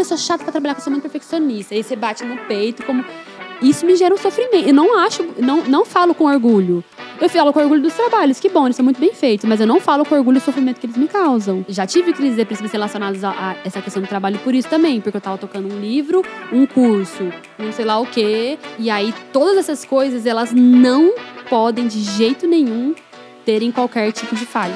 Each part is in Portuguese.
sou chata pra trabalhar, que eu sou muito perfeccionista. Aí você bate no peito, como... Isso me gera um sofrimento. Eu não falo com orgulho. Eu falo com orgulho dos trabalhos, que bom, eles são muito bem feitos, mas eu não falo com orgulho do sofrimento que eles me causam. Já tive crises depressivas relacionadas a essa questão do trabalho por isso também, porque eu tava tocando um livro, um curso, não sei lá o quê, e aí todas essas coisas, elas não podem de jeito nenhum terem qualquer tipo de falha.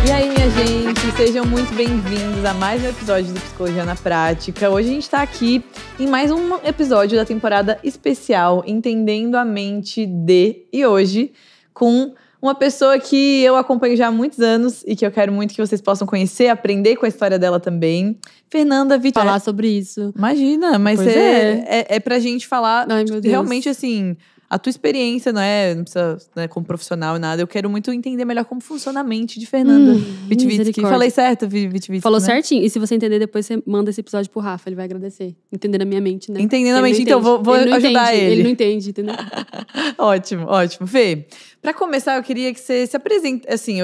E aí, minha gente, sejam muito bem-vindos a mais um episódio do Psicologia na Prática. Hoje a gente tá aqui em mais um episódio da temporada especial Entendendo a Mente de... E hoje, com uma pessoa que eu acompanho já há muitos anos e que eu quero muito que vocês possam conhecer, aprender com a história dela também. Fernanda Vitti. Falar sobre isso. Imagina, mas é pra gente falar. Ai, meu Deus. Realmente, assim... A tua experiência, não precisa, como profissional e nada. Eu quero muito entender melhor como funciona a mente de Fernanda Vitvitsky. Falei certo, Vitvitsky? Falou certinho. E se você entender, depois você manda esse episódio pro Rafa. Ele vai agradecer. Entendendo a minha mente, né? Entendendo a mente, então vou ajudar ele. Ele não entende, entendeu? Ótimo. Fê, pra começar, eu queria que você se apresente. Assim,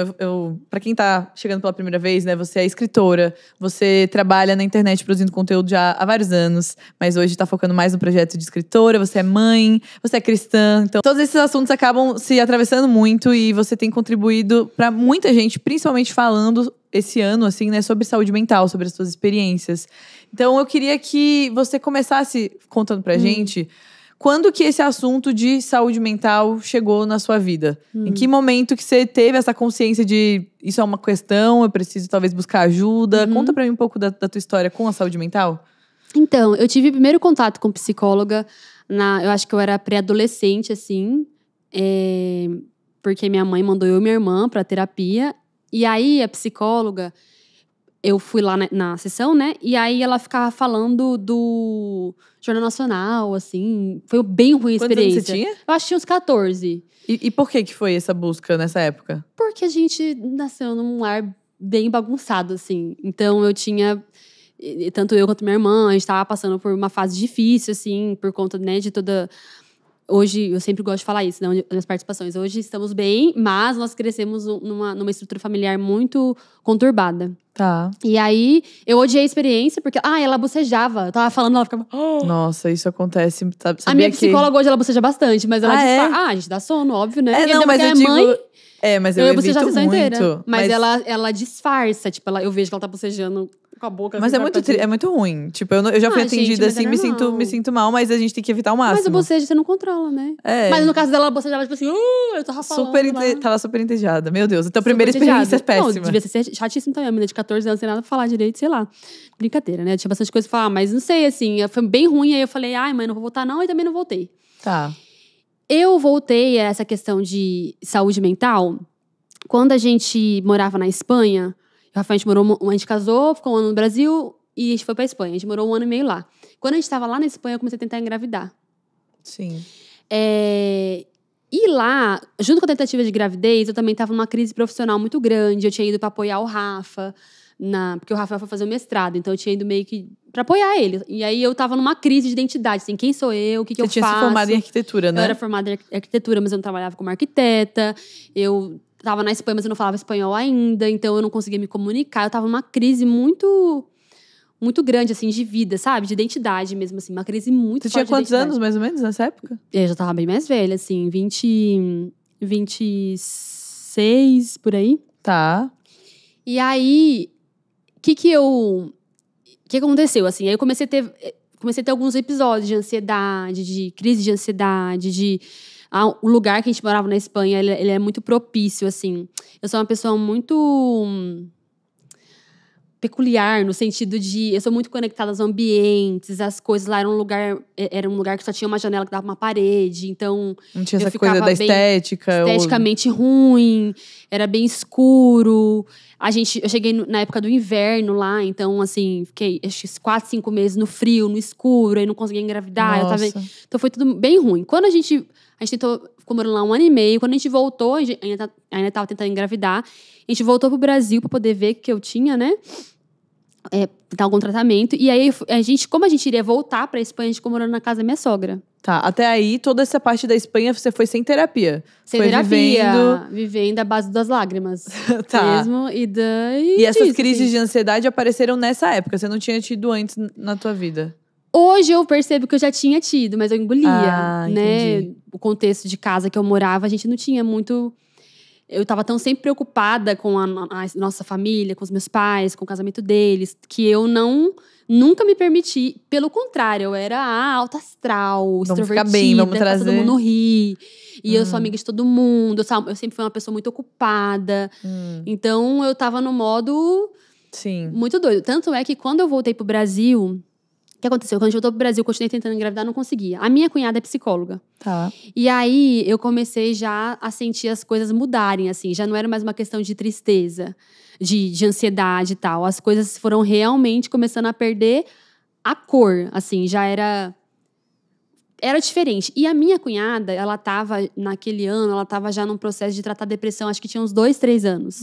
pra quem tá chegando pela primeira vez, né? Você é escritora. Você trabalha na internet produzindo conteúdo já há vários anos. Mas hoje tá focando mais no projeto de escritora. Você é mãe, você é cristã. Então, todos esses assuntos acabam se atravessando muito e você tem contribuído para muita gente, principalmente falando esse ano, assim, né, sobre saúde mental, sobre as suas experiências. Então, eu queria que você começasse contando pra gente quando que esse assunto de saúde mental chegou na sua vida. Em que momento que você teve essa consciência de isso é uma questão, eu preciso talvez buscar ajuda? Conta pra mim um pouco da tua história com a saúde mental. Então, eu tive primeiro contato com psicóloga eu acho que eu era pré-adolescente, assim, porque minha mãe mandou eu e minha irmã pra terapia. E aí, a psicóloga, eu fui lá na sessão, né? E aí, ela ficava falando do Jornal Nacional, assim. Foi bem ruim a experiência. Quantos anos você tinha? Eu acho que tinha uns 14. E por que foi essa busca nessa época? Porque a gente nasceu num lar bem bagunçado, assim. Então, eu tinha... Tanto eu quanto minha irmã, a gente estava passando por uma fase difícil, assim, por conta, né, de toda... Hoje, eu sempre gosto de falar isso, né, nas participações. Hoje estamos bem, mas nós crescemos numa estrutura familiar muito conturbada. Tá. E aí, eu odiei a experiência, porque... ela bocejava. Eu tava falando, ela ficava... Nossa, isso acontece. Sabia a minha psicóloga hoje, ela boceja bastante, mas ela a gente dá sono, óbvio, né? Não, mas eu digo... mas eu evito bocejar a sessão muito. Inteira. Mas ela disfarça, tipo, eu vejo que ela tá bocejando com a boca. Mas é muito ruim. Tipo, eu já fui atendida assim, me sinto mal, mas a gente tem que evitar o máximo. Mas o bocejo você não controla, né? Mas no caso dela, ela bocejava, tipo assim, eu tava falando. Tava super entediada, meu Deus. Então, primeira experiência é péssima. Não, devia ser chatíssimo também. A menina de 14 anos, sem nada pra falar direito, sei lá. Brincadeira, né? Tinha bastante coisa pra falar, mas não sei, assim, foi bem ruim. Aí eu falei, mãe, não vou voltar não, e também não voltei. Tá. Eu voltei a essa questão de saúde mental quando a gente morava na Espanha. O Rafael, a gente casou, ficou um ano no Brasil e a gente foi pra Espanha. A gente morou 1 ano e meio lá. Quando a gente tava lá na Espanha, eu comecei a tentar engravidar. Sim. E lá, junto com a tentativa de gravidez, eu também tava numa crise profissional muito grande. Eu tinha ido pra apoiar o Rafa, porque o Rafael foi fazer o mestrado. Então, eu tinha ido meio que pra apoiar ele. E aí, eu tava numa crise de identidade. Assim, quem sou eu? O que eu faço? Você tinha se formado em arquitetura, né? Eu era formada em arquitetura, mas eu não trabalhava como arquiteta. Eu tava na Espanha, mas eu não falava espanhol ainda. Então, eu não conseguia me comunicar. Eu tava numa crise muito, muito grande, assim, de vida, sabe? De identidade mesmo, assim. Uma crise muito forte. Você tinha quantos anos, mais ou menos, nessa época? Eu já tava bem mais velha, assim. 26, por aí. Tá. E aí, o que aconteceu, assim? Aí eu comecei a ter alguns episódios de ansiedade, de crise de ansiedade, o lugar que a gente morava na Espanha, ele é muito propício, assim. Eu sou uma pessoa muito peculiar, no sentido de... Eu sou muito conectada aos ambientes, as coisas lá. Era um lugar que só tinha uma janela que dava uma parede, então... Não tinha essa coisa da estética. Esteticamente ruim, era bem escuro. Eu cheguei na época do inverno lá, então, assim, fiquei acho, 4, 5 meses no frio, no escuro, aí não conseguia engravidar. Então foi tudo bem ruim. Quando a gente ficou morando lá 1 ano e meio, quando a gente voltou, ainda tava tentando engravidar, a gente voltou pro Brasil pra poder ver que eu tinha, né? Dar algum tratamento. E aí, como a gente iria voltar pra Espanha, a gente ficou morando na casa da minha sogra. Tá, até aí, toda essa parte da Espanha, você foi sem terapia. Sem foi terapia, vivendo à base das lágrimas. Tá. Mesmo, E essas disso, crises assim. de ansiedade apareceram nessa época, você não tinha tido antes na tua vida. Hoje eu percebo que eu já tinha tido, mas eu engolia, né? Entendi. O contexto de casa que eu morava, a gente não tinha muito... Eu tava tão sempre preocupada com a nossa família, com os meus pais, com o casamento deles, que eu nunca me permiti. Pelo contrário, eu era alta astral, extrovertida, ficar bem, vamos faz todo trazer. mundo rir. E eu sou amiga de todo mundo. Eu sempre fui uma pessoa muito ocupada. Então, eu tava no modo Sim. muito doido. Tanto é que quando eu voltei pro Brasil... O que aconteceu? Quando eu voltei pro Brasil, eu continuei tentando engravidar, não conseguia. A minha cunhada é psicóloga. Tá. E aí, eu comecei já a sentir as coisas mudarem, assim. Já não era mais uma questão de tristeza, de ansiedade e tal. As coisas foram realmente começando a perder a cor, assim. Já era diferente. E a minha cunhada, ela tava, naquele ano, ela tava já num processo de tratar depressão. Acho que tinha uns 2, 3 anos.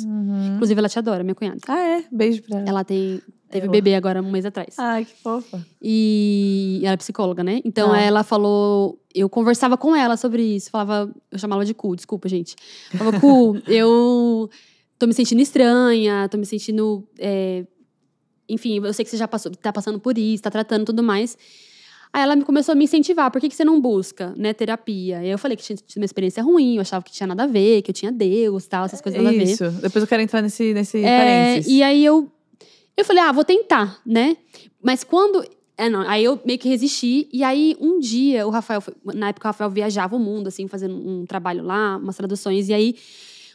Inclusive, ela te adora, minha cunhada. Ah, é? Beijo pra ela. Ela teve bebê agora, um mês atrás. Ai, que fofa. E ela é psicóloga, né? Então, ela falou... Eu conversava com ela sobre isso. Eu chamava ela de Cu, desculpa, gente. Eu falava, Cu, eu tô me sentindo estranha, tô me sentindo... enfim, eu sei que você já tá passando por isso, tá tratando e tudo mais. Aí ela começou a me incentivar. Por que você não busca, né, terapia? E eu falei que tinha tido uma experiência ruim, eu achava que tinha nada a ver, que eu tinha Deus, tal, essas coisas nada a ver. Isso. Depois eu quero entrar nesse parênteses. E aí eu falei, vou tentar, né? Mas quando... aí eu meio que resisti. E aí, um dia, na época, o Rafael viajava o mundo, assim, fazendo um trabalho lá, umas traduções. E aí,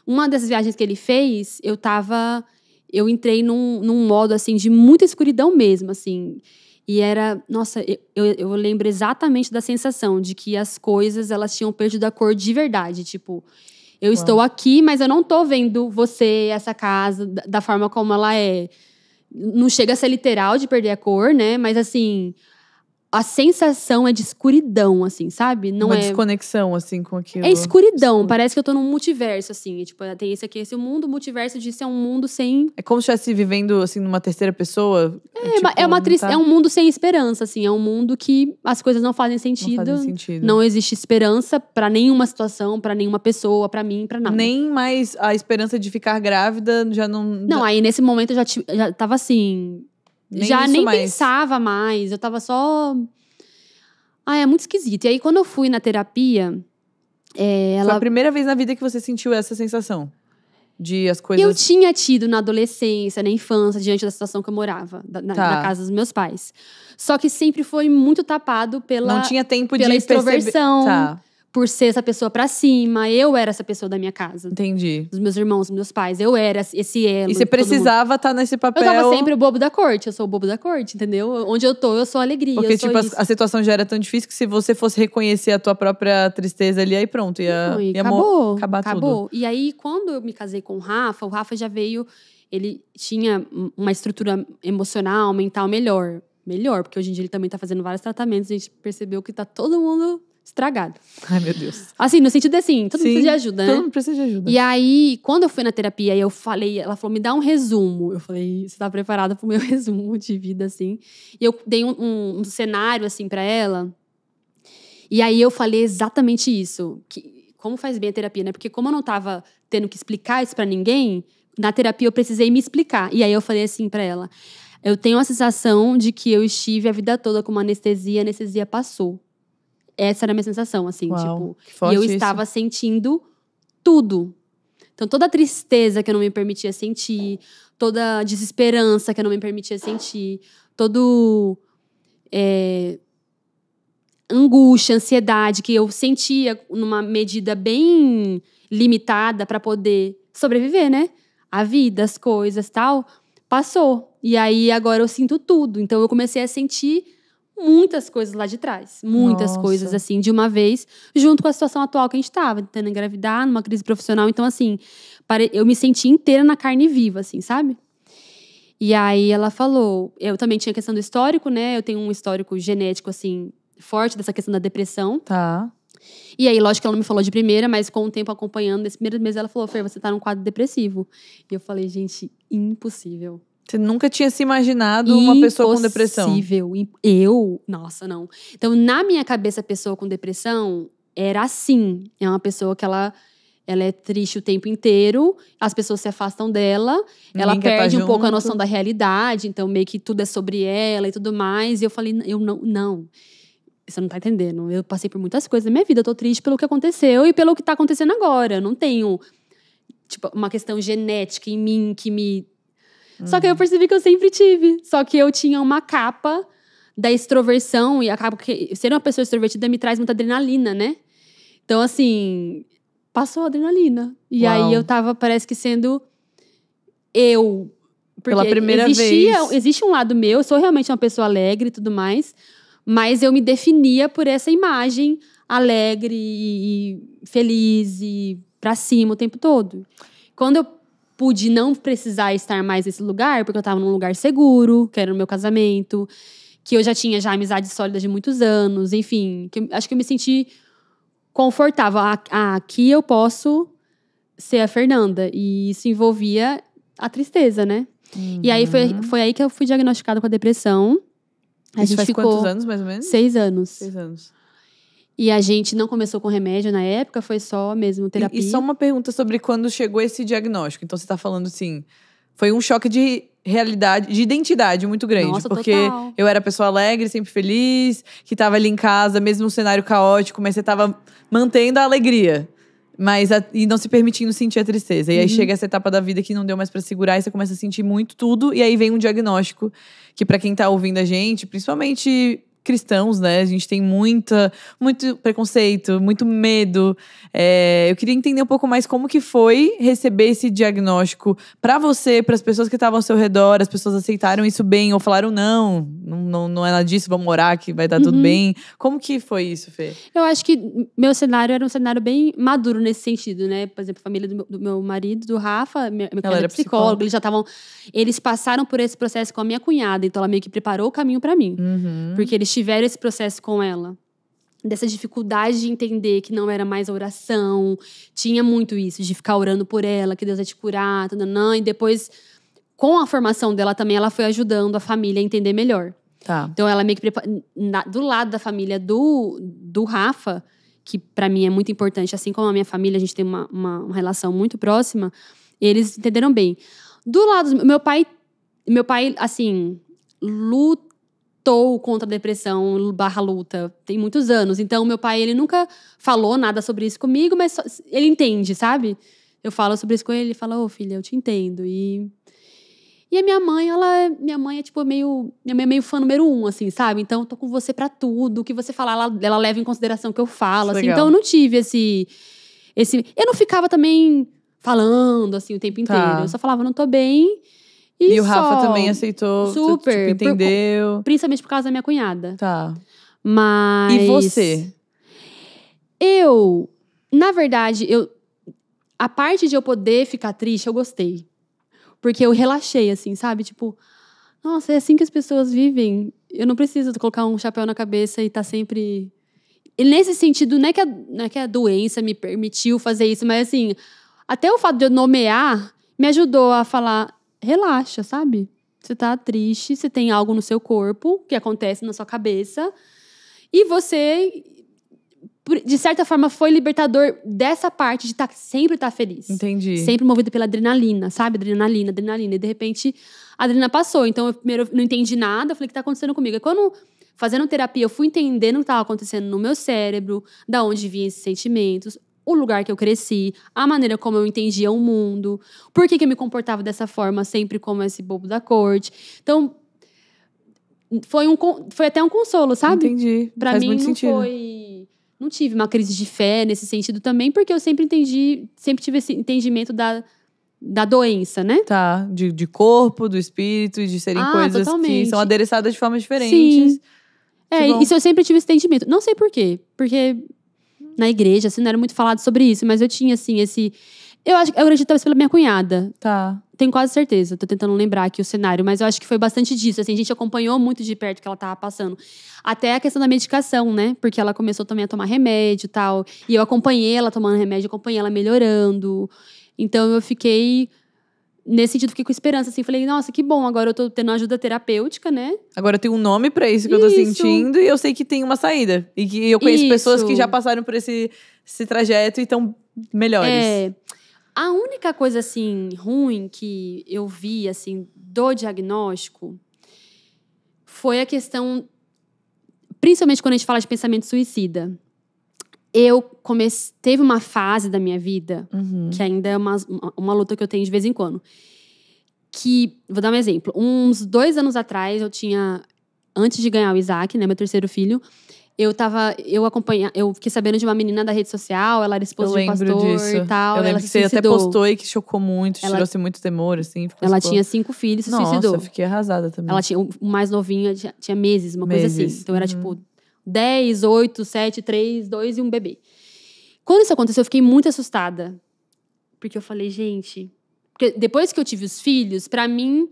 uma dessas viagens que ele fez, eu entrei num modo, assim, de muita escuridão mesmo, assim. E era... Nossa, eu lembro exatamente da sensação de que as coisas, elas tinham perdido a cor de verdade. Tipo, eu estou aqui, mas eu não tô vendo você, essa casa, da forma como ela é. Não chega a ser literal de perder a cor, né? Mas, assim, a sensação é de escuridão, assim, sabe? Não Uma desconexão, assim, com aquilo. É escuridão. Parece que eu tô num multiverso, assim. Tipo, tem esse aqui, esse mundo. O multiverso disso é um mundo sem... É como se estivesse vivendo, assim, numa terceira pessoa. É um mundo sem esperança, assim. É um mundo que as coisas não fazem sentido. Não fazem sentido. Não existe esperança pra nenhuma situação, pra nenhuma pessoa, pra mim, pra nada. Nem mais a esperança de ficar grávida já não... Não, aí nesse momento eu já tava assim... Nem pensava mais. Eu tava só... é muito esquisito. E aí, quando eu fui na terapia... Foi a primeira vez na vida que você sentiu essa sensação? De as coisas... Eu tinha tido na adolescência, na infância, diante da situação que eu morava. Na casa dos meus pais. Só que sempre foi muito tapado pela... Não tinha tempo pela de extroversão. Tá. Por ser essa pessoa pra cima. Eu era essa pessoa da minha casa. Entendi. Dos meus irmãos, dos meus pais. Eu era esse elo. E você precisava estar nesse papel... Eu tava sempre o bobo da corte. Eu sou o bobo da corte, entendeu? Onde eu tô, eu sou a alegria. Porque, tipo, a situação já era tão difícil que se você fosse reconhecer a tua própria tristeza ali, aí pronto. Acabar tudo. E aí, quando eu me casei com o Rafa já veio... Ele tinha uma estrutura emocional, mental melhor. Melhor, porque hoje em dia ele também tá fazendo vários tratamentos. A gente percebeu que tá todo mundo... estragado. Ai, meu Deus. Assim, no sentido assim, todo mundo precisa de ajuda, né? Todo mundo precisa de ajuda. E aí, quando eu fui na terapia, ela falou, me dá um resumo. Eu falei, você tá preparada pro meu resumo de vida, assim? E eu dei um cenário, assim, pra ela. E aí, eu falei exatamente isso. Como faz bem a terapia, né? Porque como eu não tava tendo que explicar isso pra ninguém, na terapia eu precisei me explicar. E aí, eu falei assim pra ela, eu tenho a sensação de que eu estive a vida toda com uma anestesia, a anestesia passou. Essa era a minha sensação, assim, Uau, tipo... E eu estava sentindo tudo. Então, toda a tristeza que eu não me permitia sentir, toda a desesperança que eu não me permitia sentir, todo... angústia, ansiedade, que eu sentia numa medida bem limitada para poder sobreviver, né? A vida, as coisas, tal, passou. E aí, agora eu sinto tudo. Então, eu comecei a sentir... muitas coisas lá de trás. Muitas coisas, assim, de uma vez. Junto com a situação atual que a gente tava. Tentando engravidar, numa crise profissional. Então, assim, eu me senti inteira na carne viva, assim, sabe? E aí, ela falou... Eu também tinha questão do histórico, né? Eu tenho um histórico genético, assim, forte dessa questão da depressão. Tá. E aí, lógico que ela não me falou de primeira, mas com o tempo acompanhando, nesse primeiro mês, ela falou, Fer, você tá num quadro depressivo. E eu falei, gente, impossível. Você nunca tinha se imaginado uma pessoa com depressão? Impossível. Nossa, não. Então, na minha cabeça, a pessoa com depressão era assim. É uma pessoa que ela é triste o tempo inteiro, as pessoas se afastam dela, ela quer tá perde um pouco a junto. noção da realidade, então meio que tudo é sobre ela e tudo mais. E eu falei, eu não. Você não tá entendendo. Eu passei por muitas coisas na minha vida, eu tô triste pelo que aconteceu e pelo que tá acontecendo agora. Eu não tenho, tipo, uma questão genética em mim que me... Só que eu percebi que eu sempre tive. Só que eu tinha uma capa da extroversão e acaba que ser uma pessoa extrovertida me traz muita adrenalina, né? Então, assim, passou a adrenalina. E Uau. aí eu tava, parece que sendo eu. Porque Pela primeira vez. Existe um lado meu, eu sou realmente uma pessoa alegre e tudo mais, mas eu me definia por essa imagem alegre e feliz e pra cima o tempo todo. Quando eu pude não precisar estar mais nesse lugar, porque eu tava num lugar seguro, que era no meu casamento, que eu já tinha amizade sólida de muitos anos, enfim, acho que eu me senti confortável. Aqui eu posso ser a Fernanda. E isso envolvia a tristeza, né? E aí foi aí que eu fui diagnosticada com a depressão. Isso faz quantos anos, mais ou menos? 6 anos. 6 anos. E a gente não começou com remédio na época, foi só mesmo terapia. E só uma pergunta sobre quando chegou esse diagnóstico. Então, você tá falando assim, foi um choque de realidade, de identidade muito grande. Nossa, porque total. eu era pessoa alegre, sempre feliz, que tava ali em casa, mesmo num cenário caótico, mas você tava mantendo a alegria. E não se permitindo sentir a tristeza. E aí chega essa etapa da vida que não deu mais pra segurar, e você começa a sentir muito tudo, e aí vem um diagnóstico que, pra quem tá ouvindo a gente, principalmente cristãos, né? A gente tem muito preconceito, muito medo. Eu queria entender um pouco mais como que foi receber esse diagnóstico pra você, pras pessoas que estavam ao seu redor. As pessoas aceitaram isso bem ou falaram não é nada disso, vamos orar que vai dar tudo bem. Como que foi isso, Fê? Eu acho que meu cenário era um cenário bem maduro nesse sentido, né? Por exemplo, a família do meu marido, do Rafa, meu Ela era psicóloga. Eles passaram por esse processo com a minha cunhada, então ela meio que preparou o caminho pra mim. Porque eles tiveram esse processo com ela. Dessa dificuldade de entender que não era mais oração. Tinha muito isso, de ficar orando por ela, que Deus vai te curar, e depois, com a formação dela também, ela foi ajudando a família a entender melhor. Tá. Então, ela meio que do lado da família do Rafa, que pra mim é muito importante, assim como a minha família, a gente tem uma relação muito próxima, eles entenderam bem. Do lado do meu pai, assim, lutou contra a depressão / luta, tem muitos anos. Então, meu pai, ele nunca falou nada sobre isso comigo, mas ele entende, sabe? Eu falo sobre isso com ele, ele fala, filha, eu te entendo. E a minha mãe, é tipo meio fã número 1, assim, sabe? Então, eu tô com você pra tudo. O que você falar, ela leva em consideração o que eu falo, assim. Então, eu não tive esse... Eu não ficava também falando, assim, o tempo inteiro. Eu só falava, não tô bem. E o Rafa também aceitou, super, tipo, entendeu? Principalmente por causa da minha cunhada. Tá. Mas... E você? Na verdade, a parte de eu poder ficar triste, eu gostei. Porque eu relaxei, assim, sabe? Tipo, nossa, é assim que as pessoas vivem. Eu não preciso colocar um chapéu na cabeça e tá sempre... E nesse sentido, não é que a doença me permitiu fazer isso, mas assim, até o fato de eu nomear me ajudou a falar, relaxa, sabe? Você tá triste, você tem algo no seu corpo que acontece na sua cabeça e você, de certa forma, foi libertador dessa parte de sempre estar feliz. Entendi. Sempre movido pela adrenalina, sabe? Adrenalina. E de repente, a adrenalina passou. Então, eu primeiro não entendi nada. Eu falei, o que tá acontecendo comigo? E quando, fazendo terapia, eu fui entendendo o que estava acontecendo no meu cérebro, da onde vinham esses sentimentos, o lugar que eu cresci, a maneira como eu entendia o mundo, por que eu me comportava dessa forma, sempre como esse bobo da corte. Então, foi até um consolo, sabe? Entendi. Pra Faz mim, muito não sentido. Não tive uma crise de fé nesse sentido também, porque eu sempre tive esse entendimento da doença, né? Tá, de corpo, do espírito e de serem coisas totalmente. que são adereçadas de formas diferentes. Sim. Isso eu sempre tive esse entendimento. Não sei por quê, porque na igreja, assim, não era muito falado sobre isso, mas eu tinha, assim, eu acredito talvez pela minha cunhada. Tá. Tenho quase certeza, tô tentando lembrar aqui o cenário, mas eu acho que foi bastante disso, assim, a gente acompanhou muito de perto o que ela tava passando. Até a questão da medicação, né, porque ela começou também a tomar remédio e tal, e eu acompanhei ela tomando remédio, acompanhei ela melhorando, então eu fiquei nesse sentido, fiquei com esperança, assim. Falei, nossa, que bom, agora eu tô tendo ajuda terapêutica, né? Agora eu tenho um nome pra isso que eu tô sentindo e eu sei que tem uma saída. E que eu conheço pessoas que já passaram por esse trajeto e estão melhores. A única coisa, assim, ruim que eu vi, assim, do diagnóstico foi a questão, principalmente quando a gente fala de pensamento suicida. Teve uma fase da minha vida, que ainda é uma luta que eu tenho de vez em quando. Que, vou dar um exemplo. Uns 2 anos atrás, antes de ganhar o Isaac, né, meu terceiro filho, eu fiquei sabendo de uma menina da rede social, ela era esposa de um pastor disso. e tal. Eu lembro que você até postou e que chocou muito, trouxe muito temor, assim. Ela tinha 5 filhos e se suicidou. Nossa, eu fiquei arrasada também. Ela tinha, o mais novinho tinha meses, uma coisa assim. Então era tipo 10, 8, 7, 3, 2 e um bebê. Quando isso aconteceu, eu fiquei muito assustada. Porque eu falei, gente... Porque depois que eu tive os filhos, pra mim,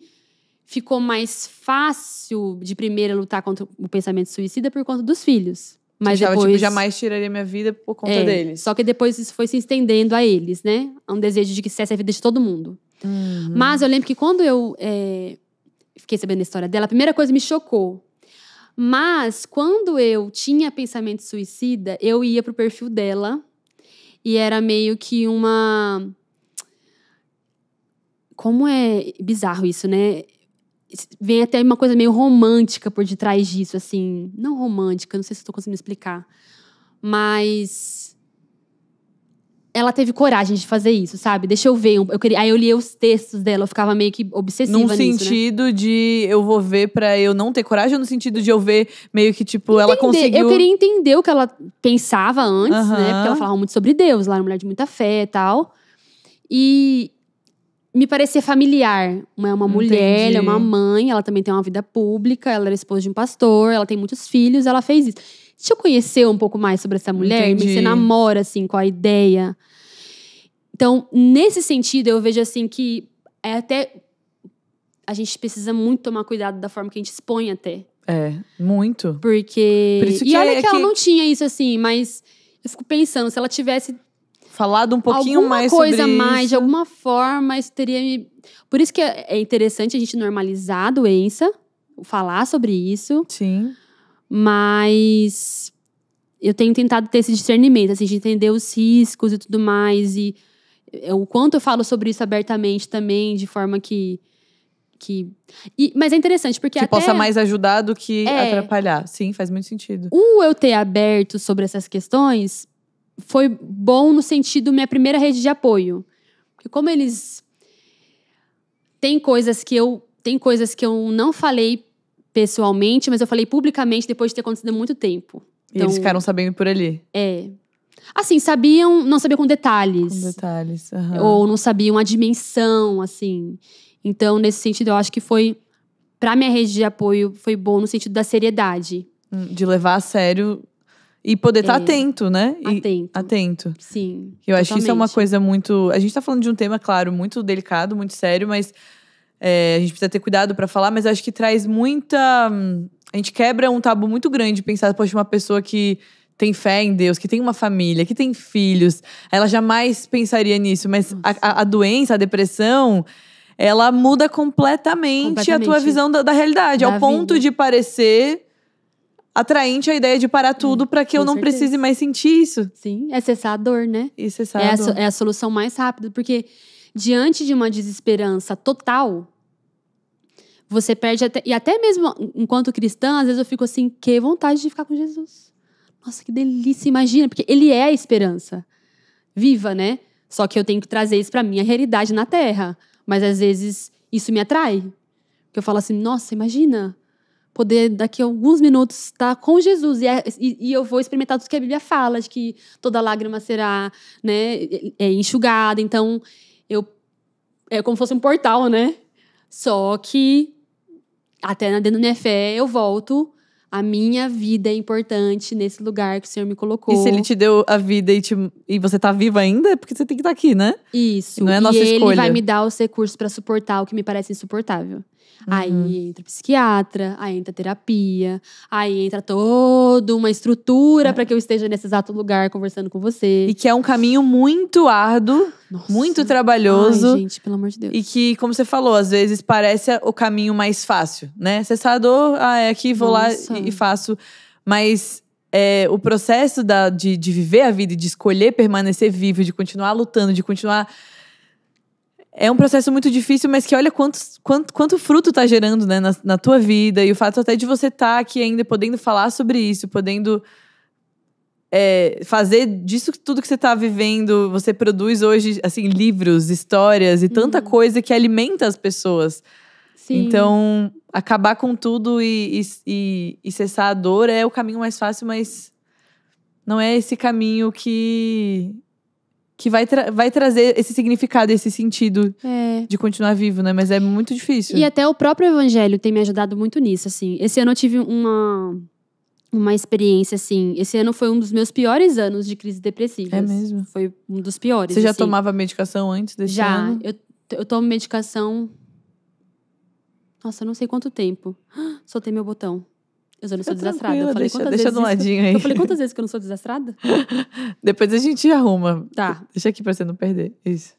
ficou mais fácil de primeira lutar contra o pensamento suicida por conta dos filhos. Mas depois... depois... jamais tiraria minha vida por conta deles. Só que depois isso foi se estendendo a eles, né? A um desejo de que cesse a vida de todo mundo. Mas eu lembro que quando eu fiquei sabendo da história dela, a primeira coisa me chocou. Mas quando eu tinha pensamento suicida, eu ia pro perfil dela e era meio que uma... Como é bizarro isso, né? Vem até uma coisa meio romântica por detrás disso, assim. Não romântica, não sei se estou conseguindo explicar. Mas... ela teve coragem de fazer isso, sabe? Deixa eu ver. Aí eu lia os textos dela, eu ficava meio que obsessiva nisso, Num sentido de eu vou ver pra eu não ter coragem, ou no sentido de eu ver meio que, tipo, ela conseguiu... Eu queria entender o que ela pensava antes, né? Porque ela falava muito sobre Deus, ela era uma mulher de muita fé e tal. E me parecia familiar. É uma mulher, ela é uma mãe, ela também tem uma vida pública, ela era esposa de um pastor, ela tem muitos filhos, ela fez isso. Deixa eu conhecer um pouco mais sobre essa mulher, me se namora, assim, com a ideia. Então, nesse sentido, eu vejo, assim, que a gente precisa muito tomar cuidado da forma que a gente expõe até. Muito. Porque... Por isso que e olha que ela não tinha isso, assim, mas eu fico pensando, se ela tivesse... falado um pouquinho mais sobre isso. Alguma coisa mais, de alguma forma, isso teria me... Por isso que é interessante a gente normalizar a doença, falar sobre isso. Sim. Mas eu tenho tentado ter esse discernimento, assim, de entender os riscos e tudo mais. E o quanto eu falo sobre isso abertamente também, de forma que mas é interessante, porque que até... possa mais ajudar do que atrapalhar. Sim, faz muito sentido. Eu ter aberto sobre essas questões foi bom no sentido minha primeira rede de apoio. Porque como eles... Tem coisas que eu não falei pessoalmente, mas eu falei publicamente depois de ter acontecido há muito tempo. E eles ficaram sabendo por ali. Assim, não sabiam com detalhes. Com detalhes, Ou não sabiam a dimensão, assim. Então, nesse sentido, eu acho que foi... Pra minha rede de apoio, foi bom no sentido da seriedade. De levar a sério e poder estar atento, né? Atento. Sim, eu acho que isso é uma coisa muito... A gente tá falando de um tema, claro, muito delicado, muito sério, mas... a gente precisa ter cuidado pra falar, mas eu acho que traz muita... A gente quebra um tabu muito grande pensar, poxa, uma pessoa que tem fé em Deus, que tem uma família, que tem filhos, ela jamais pensaria nisso. Mas a doença, a depressão, ela muda completamente a tua visão da realidade. Ao ponto de parecer atraente a ideia de parar tudo pra que eu não precise mais sentir isso. Sim, é cessar a dor, né? E cessar a dor. É a solução mais rápida, porque... diante de uma desesperança total, você perde até... E até mesmo enquanto cristã, às vezes eu fico assim, que vontade de ficar com Jesus. Nossa, que delícia, imagina. Porque ele é a esperança viva, né? Só que eu tenho que trazer isso pra minha realidade na Terra. Mas às vezes isso me atrai. Porque eu falo assim, nossa, imagina poder daqui a alguns minutos estar com Jesus. E eu vou experimentar tudo que a Bíblia fala, de que toda lágrima será, né, enxugada. Então... é como se fosse um portal, né? Só que, até dentro da minha fé, eu volto. A minha vida é importante nesse lugar que o Senhor me colocou. E se Ele te deu a vida e você tá viva ainda, é porque você tem que estar aqui, né? Isso. E não é a nossa escolha. Ele vai me dar os recursos pra suportar o que me parece insuportável. Aí entra psiquiatra, aí entra terapia, aí entra toda uma estrutura para que eu esteja nesse exato lugar conversando com você. E que é um caminho muito árduo, Nossa. muito trabalhoso. Ai, gente, pelo amor de Deus. E que, como você falou, às vezes parece o caminho mais fácil, né? Cessar a dor, é aqui, vou Nossa. lá e faço. Mas o processo de viver a vida e de escolher permanecer vivo, de continuar lutando, de continuar… É um processo muito difícil, mas que olha quanto fruto tá gerando, né, na tua vida. E o fato até de você estar aqui ainda, podendo falar sobre isso, podendo fazer disso tudo que você tá vivendo. Você produz hoje, assim, livros, histórias e tanta coisa que alimenta as pessoas. Sim. Então, acabar com tudo e cessar a dor é o caminho mais fácil, mas não é esse caminho que vai trazer esse significado, esse sentido de continuar vivo, né? Mas é muito difícil. E até o próprio evangelho tem me ajudado muito nisso, assim. Esse ano eu tive uma experiência, assim. Esse ano foi um dos meus piores anos de crise depressiva. É mesmo? Foi um dos piores, Você já assim. tomava medicação antes desse ano? Já. Eu tomo medicação… Nossa, eu não sei quanto tempo. Soltei meu botão. Eu já não sou desastrada. Eu falei deixa do ladinho aí. Eu falei quantas vezes que eu não sou desastrada? Depois a gente arruma. Tá. Deixa aqui pra você não perder. Isso.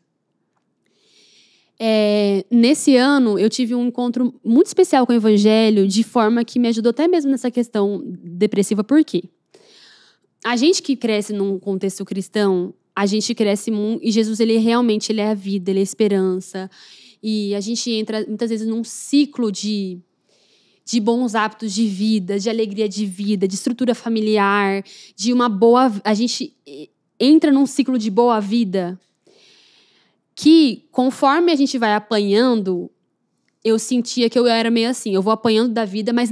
Nesse ano, eu tive um encontro muito especial com o evangelho, de forma que me ajudou até mesmo nessa questão depressiva. Por quê? A gente que cresce num contexto cristão, a gente cresce muito… E Jesus, ele realmente é a vida, ele é a esperança. E a gente entra, muitas vezes, num ciclo de bons hábitos de vida, de alegria de vida, de estrutura familiar, de uma boa… A gente entra num ciclo de boa vida que, conforme a gente vai apanhando, eu sentia que eu era meio assim, eu vou apanhando da vida, mas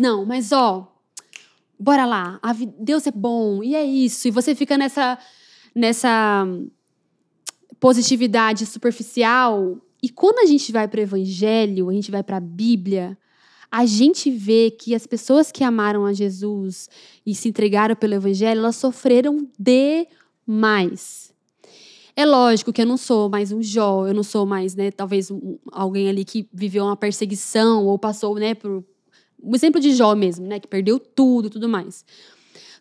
bora lá, Deus é bom, e é isso. E você fica nessa positividade superficial. E quando a gente vai para o evangelho, a gente vai para a Bíblia, a gente vê que as pessoas que amaram a Jesus e se entregaram pelo evangelho, elas sofreram demais. É lógico que eu não sou mais um Jó, eu não sou mais, né, talvez alguém ali que viveu uma perseguição ou passou, né, por… O exemplo de Jó mesmo, né, que perdeu tudo mais.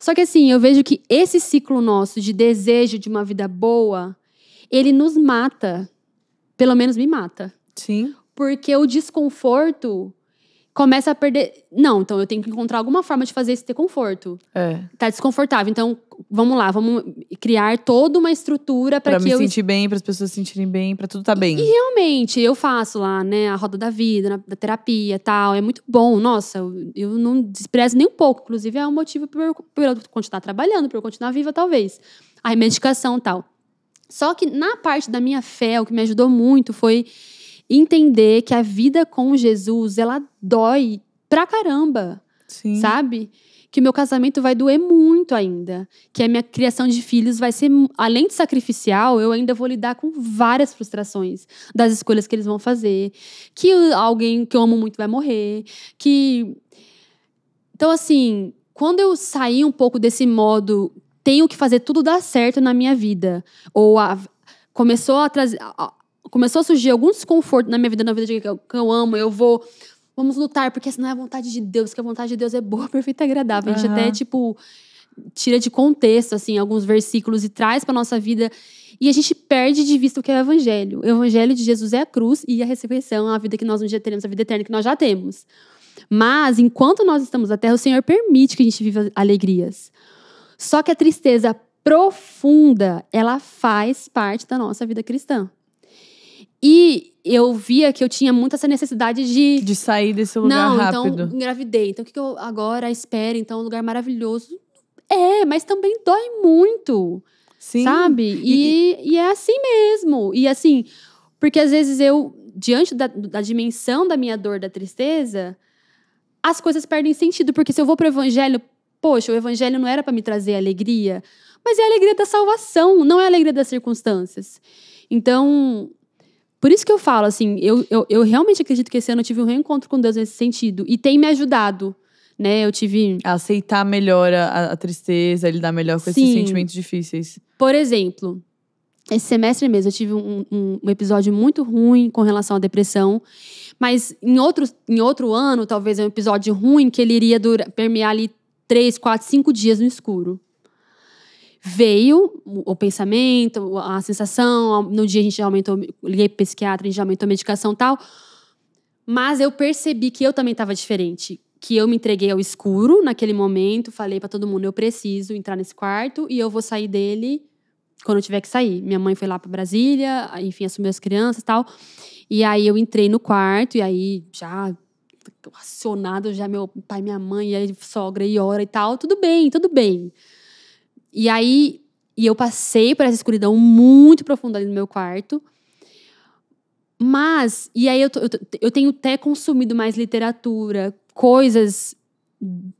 Só que assim, eu vejo que esse ciclo nosso de desejo de uma vida boa, ele nos mata. Pelo menos me mata. Sim. Porque o desconforto começa a perder… Não, então eu tenho que encontrar alguma forma de fazer isso ter conforto. Tá desconfortável. Então, vamos lá, vamos criar toda uma estrutura para que me sentir bem, para as pessoas se sentirem bem, para tudo tá bem. E realmente, eu faço lá, né, a roda da vida, da terapia e tal. É muito bom. Nossa, eu não desprezo nem um pouco. Inclusive, é um motivo por eu continuar trabalhando, por eu continuar viva, talvez. A medicação e tal. Só que na parte da minha fé, o que me ajudou muito foi entender que a vida com Jesus, ela dói pra caramba. Sim. Sabe? Que o meu casamento vai doer muito ainda. Que a minha criação de filhos vai ser, além de sacrificial, eu ainda vou lidar com várias frustrações das escolhas que eles vão fazer. Que alguém que eu amo muito vai morrer. Então, assim, quando eu saí um pouco desse modo… Tenho que fazer tudo dar certo na minha vida. Ou começou a surgir algum desconforto na minha vida, na vida que eu amo. Vamos lutar, porque essa não é a vontade de Deus, porque a vontade de Deus é boa, perfeita e agradável. A gente até, tira de contexto, assim, alguns versículos e traz pra nossa vida. E a gente perde de vista o que é o evangelho. O evangelho de Jesus é a cruz e a ressurreição, a vida que nós um dia teremos, a vida eterna que nós já temos. Mas, enquanto nós estamos na terra, o Senhor permite que a gente viva alegrias. Só que a tristeza profunda, ela faz parte da nossa vida cristã. E eu via que eu tinha muito essa necessidade de sair desse lugar rápido. Então, engravidei. Então, o que eu agora espero? Então, um lugar maravilhoso. Mas também dói muito. Sim. Sabe? E é assim mesmo. E assim, porque às vezes eu, diante da dimensão da minha dor, da tristeza, as coisas perdem sentido. Porque se eu vou pro evangelho… Poxa, o evangelho não era para me trazer alegria, mas é a alegria da salvação, não é a alegria das circunstâncias. Então, por isso que eu falo, assim, eu realmente acredito que esse ano eu tive um reencontro com Deus nesse sentido. E tem me ajudado, né? Eu tive… A aceitar melhor a tristeza, lidar melhor com esses sentimentos difíceis. Por exemplo, esse semestre mesmo, eu tive um episódio muito ruim com relação à depressão. Mas em outro ano, talvez é um episódio ruim que ele iria permear ali 3, 4, 5 dias no escuro. Veio o pensamento, a sensação. No dia a gente já aumentou, liguei pro psiquiatra, a gente já aumentou a medicação e tal. Mas eu percebi que eu também estava diferente. Que eu me entreguei ao escuro naquele momento. Falei para todo mundo, eu preciso entrar nesse quarto e eu vou sair dele quando eu tiver que sair. Minha mãe foi lá para Brasília, enfim, assumiu as crianças e tal. E aí eu entrei no quarto, e aí já acionado, já meu pai, minha mãe, e aí sogra e ora e tal. Tudo bem, tudo bem. E aí eu passei por essa escuridão muito profunda ali no meu quarto. Mas, e aí eu tenho até consumido mais literatura, coisas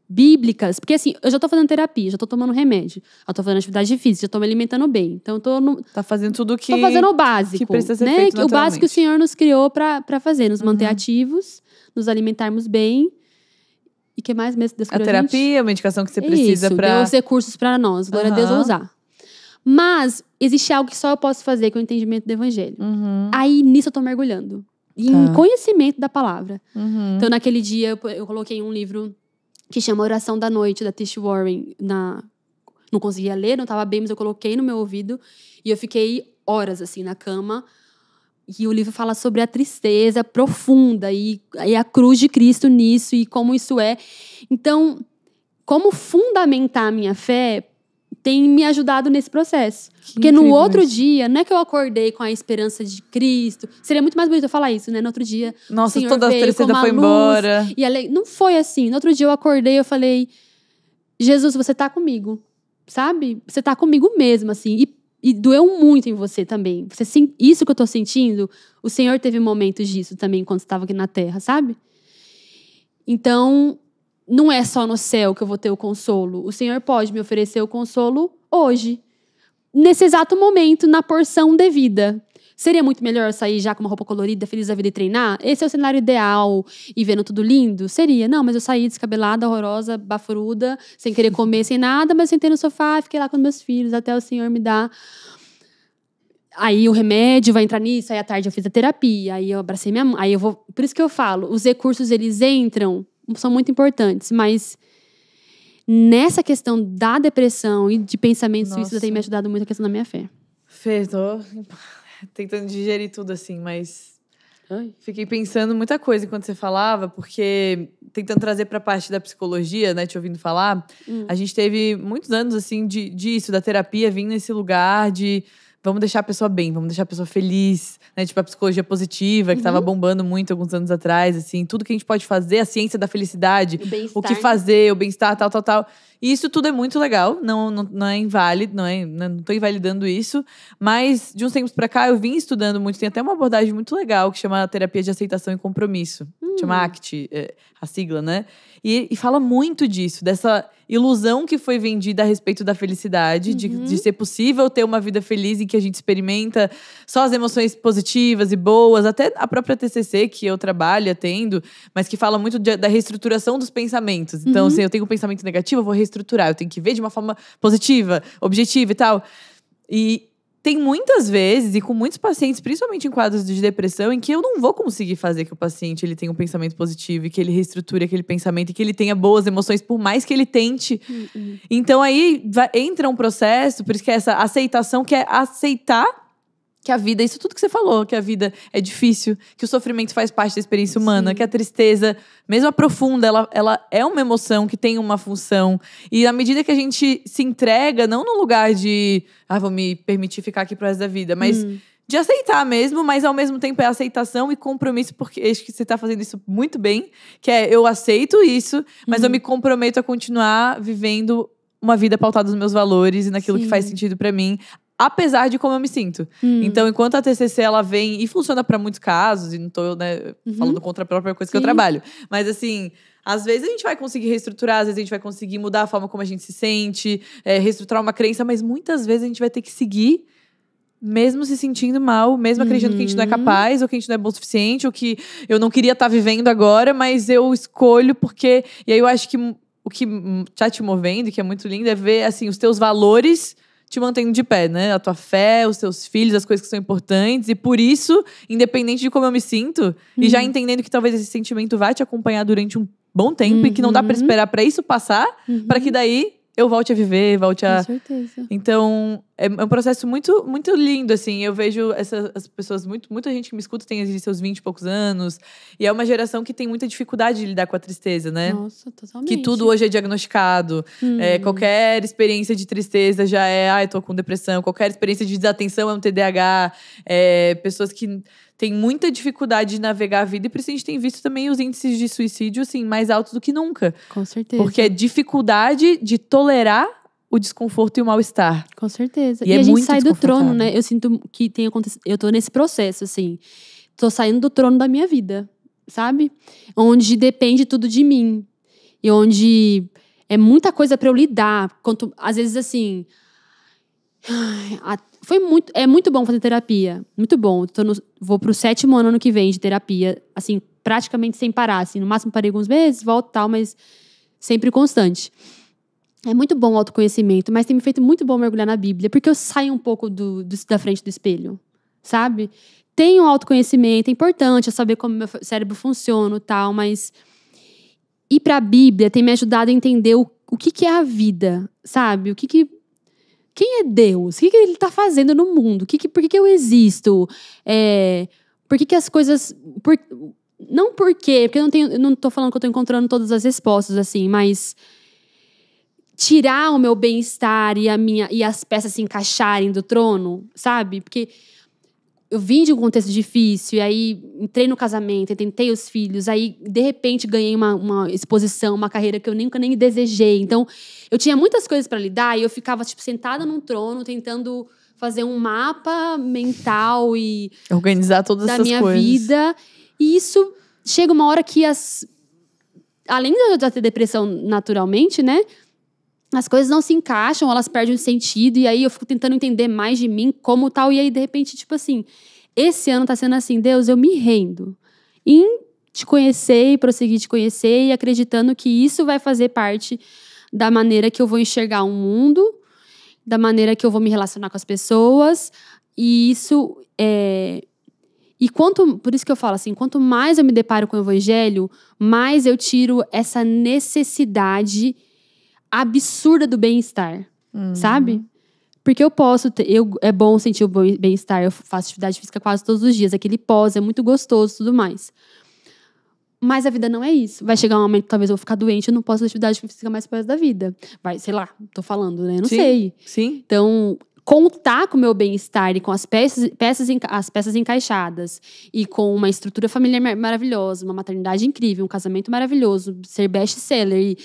bíblicas, porque assim, eu já tô fazendo terapia, já tô tomando remédio, já tô fazendo atividade física, já tô me alimentando bem. Então Tá fazendo tudo que... Tô fazendo o básico, que precisa ser né? feito O básico que o Senhor nos criou pra fazer, nos manter ativos, nos alimentarmos bem. E o que mais mesmo Deus criou a terapia, a medicação que você precisa Isso, pra... deu os recursos pra nós, glória a Deus, vou usar. Mas existe algo que só eu posso fazer, que é o entendimento do evangelho. Aí nisso eu tô mergulhando. Em conhecimento da palavra. Então naquele dia eu coloquei um livro que chama Oração da Noite, da Tish Warren. Não conseguia ler, não estava bem, mas eu coloquei no meu ouvido. E eu fiquei horas, assim, na cama. E o livro fala sobre a tristeza profunda e a cruz de Cristo nisso e como isso é. Então, como fundamentar a minha fé tem me ajudado nesse processo. Porque no outro dia, não é que eu acordei com a esperança de Cristo. Seria muito mais bonito eu falar isso, né? No outro dia, nossa, o Senhor toda a veio tristeza com uma foi luz, embora. E não foi assim. No outro dia eu acordei e eu falei, Jesus, você tá comigo, sabe? Você tá comigo mesmo, assim. E doeu muito em você também. Isso que eu tô sentindo, o Senhor teve momentos disso também, quando estava aqui na Terra, sabe? Então, não é só no céu que eu vou ter o consolo. O Senhor pode me oferecer o consolo hoje. Nesse exato momento, na porção devida. Seria muito melhor eu sair já com uma roupa colorida, feliz da vida e treinar? Esse é o cenário ideal e vendo tudo lindo? Seria. Não, mas eu saí descabelada, horrorosa, baforuda, sem querer comer, sem nada, mas sentei no sofá, fiquei lá com meus filhos, até o Senhor me dar. Aí o remédio vai entrar nisso, aí à tarde eu fiz a terapia, aí eu abracei minha mãe, aí eu vou... Por isso que eu falo, os recursos, eles entram, são muito importantes, mas nessa questão da depressão e de pensamento suicida tem me ajudado muito a questão da minha fé. Fê, tô tentando digerir tudo assim, mas fiquei pensando muita coisa enquanto você falava, porque tentando trazer pra parte da psicologia, né, te ouvindo falar, a gente teve muitos anos assim disso, da terapia, vindo nesse lugar de vamos deixar a pessoa bem, vamos deixar a pessoa feliz, né? Tipo a psicologia positiva, que tava bombando muito alguns anos atrás, assim. Tudo que a gente pode fazer, a ciência da felicidade, o que fazer, o bem-estar, tal. E isso tudo é muito legal, não é inválido, não tô invalidando isso. Mas, de uns tempos pra cá, eu vim estudando muito. Tem até uma abordagem muito legal, que chama terapia de aceitação e compromisso. Chama ACT, a sigla, né? E fala muito disso, dessa ilusão que foi vendida a respeito da felicidade, de ser possível ter uma vida feliz em que a gente experimenta só as emoções positivas e boas, até a própria TCC que eu trabalho atendo, mas que fala muito da reestruturação dos pensamentos. Então, se eu tenho um pensamento negativo, eu vou reestruturar, eu tenho que ver de uma forma positiva, objetiva e tal. E tem muitas vezes, e com muitos pacientes, principalmente em quadros de depressão, em que eu não vou conseguir fazer que o paciente ele tenha um pensamento positivo, e que ele reestruture aquele pensamento, e que ele tenha boas emoções, por mais que ele tente. Então aí entra um processo, por isso que é essa aceitação, que é aceitar que a vida, isso tudo que você falou, que a vida é difícil, que o sofrimento faz parte da experiência humana, que a tristeza, mesmo a profunda, ela é uma emoção que tem uma função. E à medida que a gente se entrega, não no lugar de vou me permitir ficar aqui pro resto da vida, mas de aceitar mesmo, mas ao mesmo tempo é aceitação e compromisso, porque acho que você tá fazendo isso muito bem, que é eu aceito isso, mas eu me comprometo a continuar vivendo uma vida pautada nos meus valores e naquilo que faz sentido pra mim, apesar de como eu me sinto. Então, enquanto a TCC, ela vem... E funciona para muitos casos. E não tô, né, falando contra a própria coisa que eu trabalho. Mas, assim... Às vezes a gente vai conseguir reestruturar. Às vezes a gente vai conseguir mudar a forma como a gente se sente. Reestruturar uma crença. Mas, muitas vezes, a gente vai ter que seguir... Mesmo se sentindo mal. Mesmo acreditando que a gente não é capaz. Ou que a gente não é bom o suficiente. Ou que eu não queria estar vivendo agora. Mas eu escolho porque... E aí, eu acho que o que tá te movendo, que é muito lindo, é ver, assim, os teus valores... te mantendo de pé, né? A tua fé, os teus filhos, as coisas que são importantes. E por isso, independente de como eu me sinto, e já entendendo que talvez esse sentimento vai te acompanhar durante um bom tempo e que não dá pra esperar pra isso passar, pra que daí eu volte a viver, volte a... Com certeza. Então, é um processo muito, muito lindo, assim. Eu vejo as pessoas, muita gente que me escuta tem seus 20 e poucos anos. E é uma geração que tem muita dificuldade de lidar com a tristeza, né? Nossa, totalmente. Que tudo hoje é diagnosticado. Qualquer experiência de tristeza já eu tô com depressão. Qualquer experiência de desatenção é um TDAH. Pessoas que têm muita dificuldade de navegar a vida. E por isso a gente tem visto também os índices de suicídio, assim, mais altos do que nunca. Com certeza. Porque é dificuldade de tolerar o desconforto e o mal-estar. Com certeza. E a é gente muito sai do trono, desconfortável. né? Eu sinto que tem acontecido. Eu tô nesse processo, assim. Tô saindo do trono da minha vida, sabe? Onde depende tudo de mim. E onde é muita coisa pra eu lidar. Às vezes, assim. É muito bom fazer terapia. Muito bom. Vou pro 7º ano que vem de terapia. Assim, praticamente sem parar. Assim, no máximo parei alguns meses, volto e tal, mas sempre constante. É muito bom o autoconhecimento, mas tem me feito muito bom mergulhar na Bíblia, porque eu saio um pouco da frente do espelho, sabe? Tem um autoconhecimento, é importante eu saber como meu cérebro funciona e tal, mas ir pra Bíblia tem me ajudado a entender o que é a vida, sabe? Quem é Deus? O que ele tá fazendo no mundo? Por que eu existo? Por que as coisas... Não por quê, porque eu não tô falando que eu tô encontrando todas as respostas, assim, mas... tirar o meu bem-estar e as peças se encaixarem do trono, sabe? Porque eu vim de um contexto difícil, e aí entrei no casamento, tentei os filhos, aí de repente ganhei uma exposição, uma carreira que eu nunca nem desejei. Então, eu tinha muitas coisas para lidar e eu ficava tipo sentada num trono tentando fazer um mapa mental e organizar todas da essas minha coisas. vida. E isso chega uma hora que além de eu já ter depressão naturalmente, né? As coisas não se encaixam, elas perdem o sentido. E aí eu fico tentando entender mais de mim, como tal. E aí, de repente, tipo assim... Esse ano tá sendo assim, Deus, eu me rendo em te conhecer e prosseguir te conhecer. E acreditando que isso vai fazer parte da maneira que eu vou enxergar o mundo. Da maneira que eu vou me relacionar com as pessoas. E isso por isso que eu falo assim, quanto mais eu me deparo com o evangelho, mais eu tiro essa necessidade absurda do bem-estar, sabe? Porque é bom sentir o bem-estar, eu faço atividade física quase todos os dias, aquele pós é muito gostoso e tudo mais. Mas a vida não é isso. Vai chegar um momento que talvez eu vou ficar doente, eu não posso fazer atividade física mais pro resto da vida. Sei lá, tô falando, né? Eu não sei. Sim. Então, contar com o meu bem-estar e com as peças encaixadas e com uma estrutura familiar maravilhosa, uma maternidade incrível, um casamento maravilhoso, ser best-seller e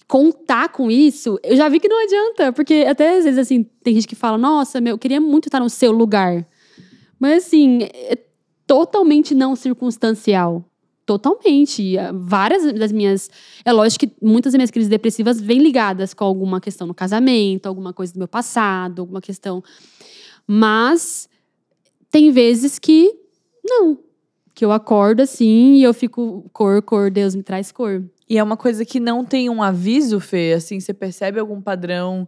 contar com isso, eu já vi que não adianta. Porque até às vezes, assim, tem gente que fala, nossa, eu queria muito estar no seu lugar. Mas, assim, é totalmente não circunstancial. Totalmente. Várias das minhas... É lógico que muitas das minhas crises depressivas vêm ligadas com alguma questão no casamento, alguma coisa do meu passado, alguma questão... Mas tem vezes que não. Que eu acordo assim e eu fico cor, Deus me traz cor. E é uma coisa que não tem um aviso, Fê? Assim, você percebe algum padrão,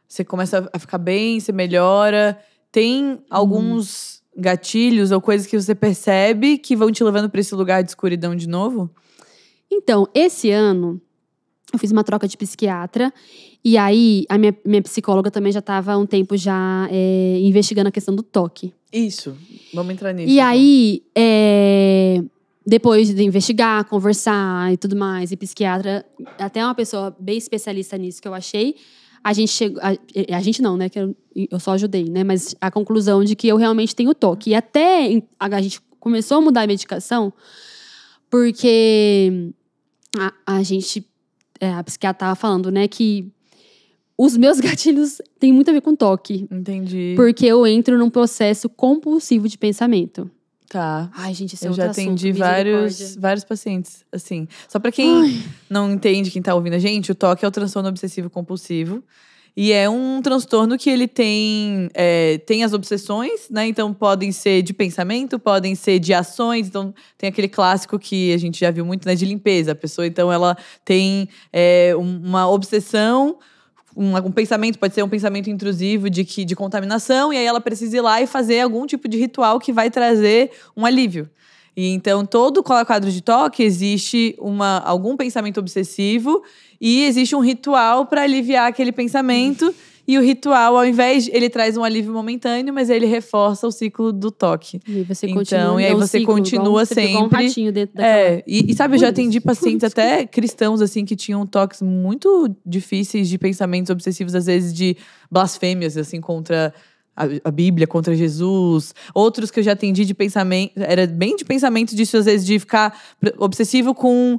você começa a ficar bem, você melhora. Tem alguns gatilhos ou coisas que você percebe que vão te levando para esse lugar de escuridão de novo? Então, esse ano, eu fiz uma troca de psiquiatra. E aí, a minha psicóloga também já estava há um tempo já investigando a questão do toque. Isso, vamos entrar nisso. E aí, depois de investigar, conversar e tudo mais, e psiquiatra, até uma pessoa bem especialista nisso que eu achei, a gente chegou... A gente não, né? Que eu só ajudei, né? Mas a conclusão de que eu realmente tenho toque. E até a gente começou a mudar a medicação, porque a psiquiatra estava falando, né? Que os meus gatilhos têm muito a ver com toque. Entendi. Porque eu entro num processo compulsivo de pensamento. Tá. Ai, gente, isso é eu outro já atendi vários pacientes, assim. Só pra quem não entende, quem tá ouvindo a gente, o TOC é o transtorno obsessivo compulsivo. E é um transtorno que ele tem as obsessões, né? Então, podem ser de pensamento, podem ser de ações. Então, tem aquele clássico que a gente já viu muito, né? De limpeza. A pessoa, então, ela tem uma obsessão um pensamento, pode ser um pensamento intrusivo de contaminação, e aí ela precisa ir lá e fazer algum tipo de ritual que vai trazer um alívio. E então, todo quadro de toque existe algum pensamento obsessivo e existe um ritual para aliviar aquele pensamento. E o ritual, ao invés ele traz um alívio momentâneo, mas ele reforça o ciclo do toque. E você então, continua, e aí você ciclo, continua você sempre. igual um ratinho dentro daquela... E sabe, eu já atendi pacientes até cristãos, assim, que tinham toques muito difíceis de pensamentos obsessivos, às vezes de blasfêmias, assim, contra a Bíblia, contra Jesus. Outros que eu já atendi de pensamento, era bem de pensamento disso, às vezes, de ficar obsessivo com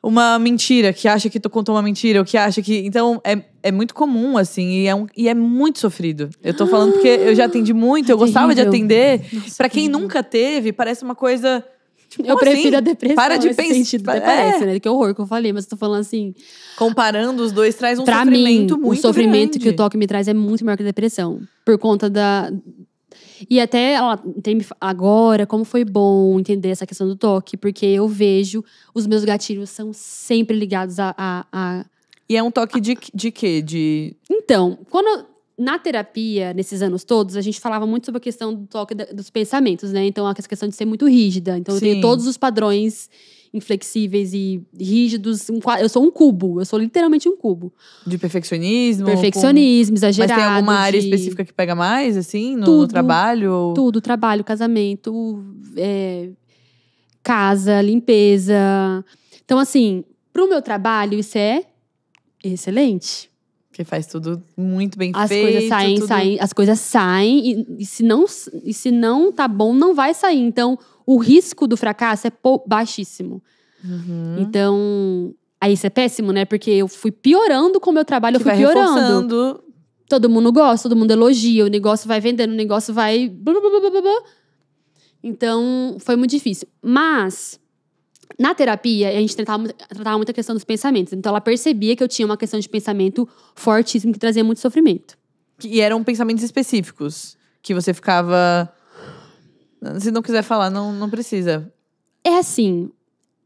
uma mentira, que acha que tu contou uma mentira, ou que acha que... Então, é muito comum, assim, e é muito sofrido. Eu tô falando porque eu já atendi muito, eu gostava de atender. Nossa, pra quem nunca teve, parece uma coisa... Tipo, eu prefiro assim? a depressão Para de nesse pensar. sentido, até parece, né? Que horror que eu falei, mas eu tô falando assim... Comparando os dois, traz um pra sofrimento mim, muito o sofrimento grande. que o toque me traz é muito maior que a depressão. Por conta da... E até agora, como foi bom entender essa questão do toque, porque eu vejo os meus gatilhos são sempre ligados a... E é um toque de quê? Então, na terapia, nesses anos todos, a gente falava muito sobre a questão do toque dos pensamentos, né? Então, a questão de ser muito rígida. Então, eu tenho todos os padrões inflexíveis e rígidos. Eu sou um cubo. Eu sou literalmente um cubo. De perfeccionismo? Perfeccionismo, exagerado. Mas tem alguma área específica que pega mais, assim? No trabalho? Tudo. Trabalho, casamento, casa, limpeza. Então, assim, pro meu trabalho, isso é excelente. Que faz tudo muito bem As feito. As coisas saem e se não tá bom, não vai sair. Então, o risco do fracasso é baixíssimo. Uhum. Então, aí isso é péssimo, né? Porque eu fui piorando com o meu trabalho, eu fui vai piorando. Reforçando. Todo mundo gosta, todo mundo elogia, o negócio vai vendendo, o negócio vai... Blá, blá, blá, blá, blá. Então, foi muito difícil. Mas... Na terapia, a gente tratava muito a questão dos pensamentos. Então, ela percebia que eu tinha uma questão de pensamento fortíssimo que trazia muito sofrimento. E eram pensamentos específicos. Que você ficava... Se não quiser falar, não precisa. É assim.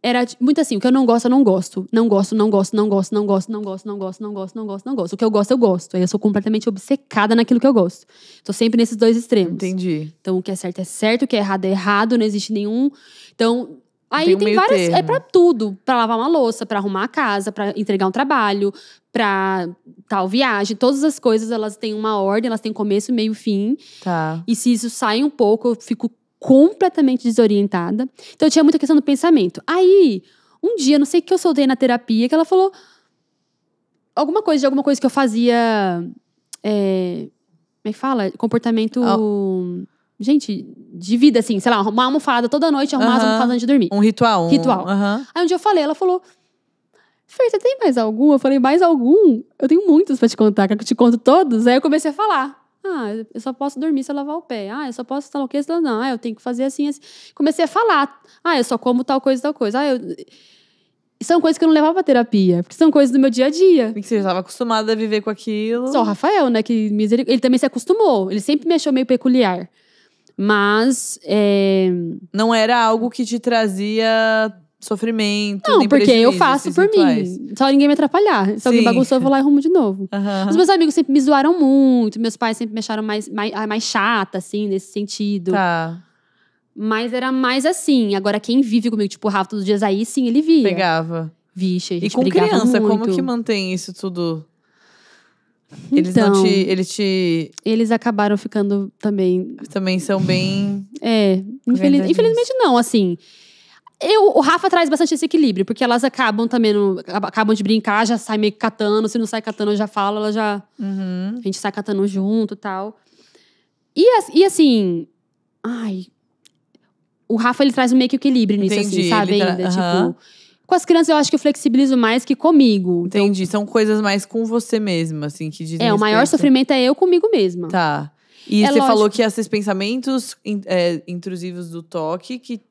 Era muito assim. O que eu não gosto, eu não gosto. Não gosto, não gosto, não gosto, não gosto, não gosto, não gosto, não gosto, não gosto, não gosto. O que eu gosto, eu gosto. Aí eu sou completamente obcecada naquilo que eu gosto. Tô sempre nesses dois extremos. Entendi. Então, o que é certo, o que é errado, não existe nenhum... Então... Aí tem várias... termo. É pra tudo. Pra lavar uma louça, pra arrumar a casa, pra entregar um trabalho, pra tal viagem. Todas as coisas, elas têm uma ordem, elas têm começo, meio, fim. Tá. E se isso sai um pouco, eu fico completamente desorientada. Então, eu tinha muita questão do pensamento. Aí, um dia, não sei o que eu soltei na terapia, que ela falou... Alguma coisa que eu fazia... como é que fala? Comportamento... Gente, de vida, assim, sei lá, uma almofada toda noite, arrumar as almofadas antes de dormir. Um ritual. Ritual. Uhum. Aí um dia eu falei, ela falou... Fer, você tem mais algum? Eu falei, mais algum? Eu tenho muitos pra te contar, quer que eu te conto todos? Aí eu comecei a falar. Eu só posso dormir se eu lavar o pé. Eu só posso tal coisa, se não. Eu tenho que fazer assim, assim. Comecei a falar. eu só como tal coisa, tal coisa. São coisas que eu não levava pra terapia, porque são coisas do meu dia a dia. Porque você já estava acostumada a viver com aquilo. Só o Rafael, né, que ele também se acostumou. Ele sempre me achou meio peculiar. Mas... Não era algo que te trazia sofrimento, não, nem porque eu prejuízo, faço esses por rituais. mim. Só ninguém me atrapalhar. Se alguém bagunçou, eu vou lá e arrumo de novo. Uhum. Os meus amigos sempre me zoaram muito. Meus pais sempre me acharam mais chata, assim, nesse sentido. Tá. Mas era mais assim. Agora, quem vive comigo, tipo, o Rafa todos os dias aí, sim, ele via. Pegava. Vixe, a gente E com brigava criança, muito. como que mantém isso tudo? Então, Eles acabaram ficando também... também são bem... Infelizmente não, assim... O Rafa traz bastante esse equilíbrio, porque elas acabam também, acabam de brincar, já sai meio que catando. Se não sai catando, eu já falo, ela já... Uhum. A gente sai catando junto e tal. E assim... O Rafa, ele traz meio que equilíbrio nisso, assim, sabe? Ainda, tipo... Com as crianças, eu acho que eu flexibilizo mais que comigo. Entendi. São coisas mais com você mesma, assim, que dizem o maior sofrimento é eu comigo mesma. Tá. E você lógico. falou que esses pensamentos intrusivos do toque, que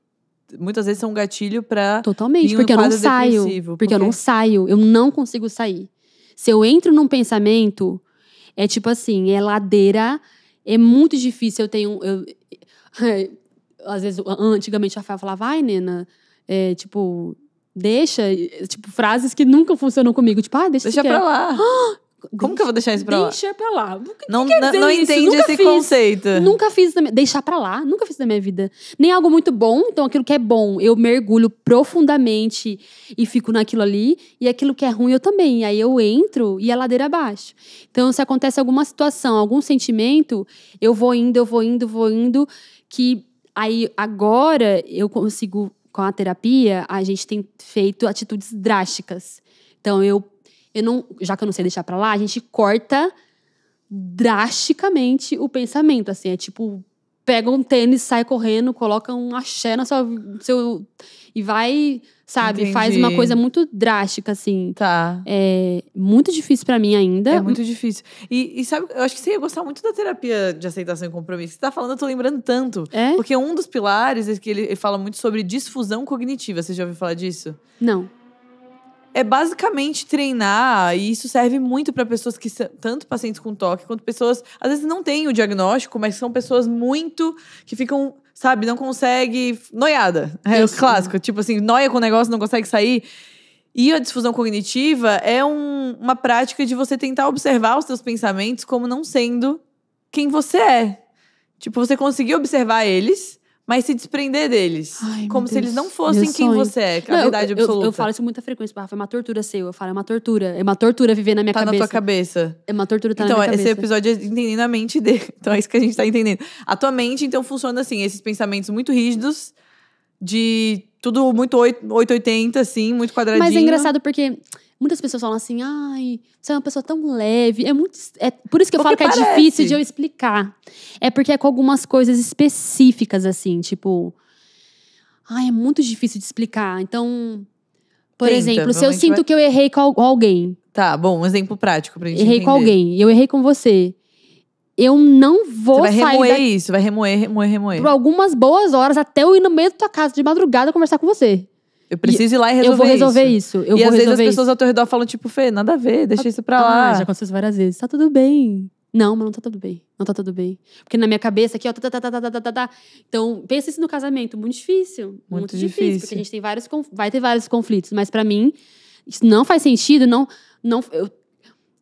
muitas vezes são um gatilho pra... Totalmente, porque eu não saio. Porque eu não saio. Eu não consigo sair. Se eu entro num pensamento, é tipo assim, é ladeira, é muito difícil. Às vezes, antigamente, a Rafael falava, Nena, deixa, tipo, frases que nunca funcionam comigo. Tipo, deixa pra lá. Como que eu vou deixar isso pra lá? Deixa pra lá. O que Não, quer dizer não isso? entende Nunca esse fiz. conceito. Nunca fiz. Deixar pra lá. Nunca fiz na minha vida. Nem algo muito bom. Então, aquilo que é bom, eu mergulho profundamente e fico naquilo ali. E aquilo que é ruim, eu também. Aí eu entro e é ladeira abaixo. Então, se acontece alguma situação, algum sentimento, eu vou indo. Que aí, agora, eu consigo, com a terapia, a gente tem feito atitudes drásticas. Então, eu não, já que eu não sei deixar pra lá, a gente corta drasticamente o pensamento, assim, é tipo, pega um tênis, sai correndo, coloca um axé no seu e vai, sabe, Entendi. faz uma coisa muito drástica, assim. Tá. É muito difícil pra mim ainda. É muito difícil. E sabe, eu acho que você ia gostar muito da terapia de aceitação e compromisso. Você tá falando, eu tô lembrando tanto. É? Porque um dos pilares é que ele fala muito sobre disfusão cognitiva. Você já ouviu falar disso? Não. É basicamente treinar, e isso serve muito para pessoas que tanto pacientes com toque, quanto pessoas, às vezes não têm o diagnóstico, mas são pessoas muito que ficam, sabe, não consegue noiada. É o clássico, tipo assim, noia com o negócio, não consegue sair. E a disfusão cognitiva é uma prática de você tentar observar os seus pensamentos como não sendo quem você é. Tipo, você conseguir observar eles, mas se desprender deles. Ai, como meu se eles Deus. não fossem Meu quem sonho. você é, a Não, verdade absoluta. Eu falo isso com muita frequência, Rafa, é uma tortura seu. Eu falo, é uma tortura. É uma tortura viver na minha Tá cabeça. na tua cabeça. É uma tortura Então, na minha esse cabeça. episódio é entendendo a mente dele. Então, é isso que a gente tá entendendo. A tua mente, então, funciona assim. Esses pensamentos muito rígidos, de tudo muito 880, assim, muito quadradinho. Mas é engraçado porque muitas pessoas falam assim, ai, você é uma pessoa tão leve. É por isso que eu falo que Porque é parece. difícil de eu explicar. É porque é com algumas coisas específicas, assim, tipo... Ai, é muito difícil de explicar. Então, por Tenta, exemplo, se eu vamos, a gente sinto que eu errei com alguém, Tá, bom, um exemplo prático pra gente errei entender. com alguém, e eu errei com você, eu não vou Você vai sair remoer daqui isso, vai remoer. por algumas boas horas até eu ir no meio da tua casa de madrugada conversar com você. Eu preciso ir lá e resolver isso. Eu vou resolver isso. E às vezes as pessoas ao teu redor falam, tipo, Fê, nada a ver, deixa isso pra lá. Já aconteceu isso várias vezes. Tá tudo bem. Não, mas não tá tudo bem. Não tá tudo bem. Porque na minha cabeça aqui, ó, tá. Então, pensa isso no casamento. Muito difícil. Muito difícil. Porque a gente tem vai ter vários conflitos. Mas pra mim, isso não faz sentido.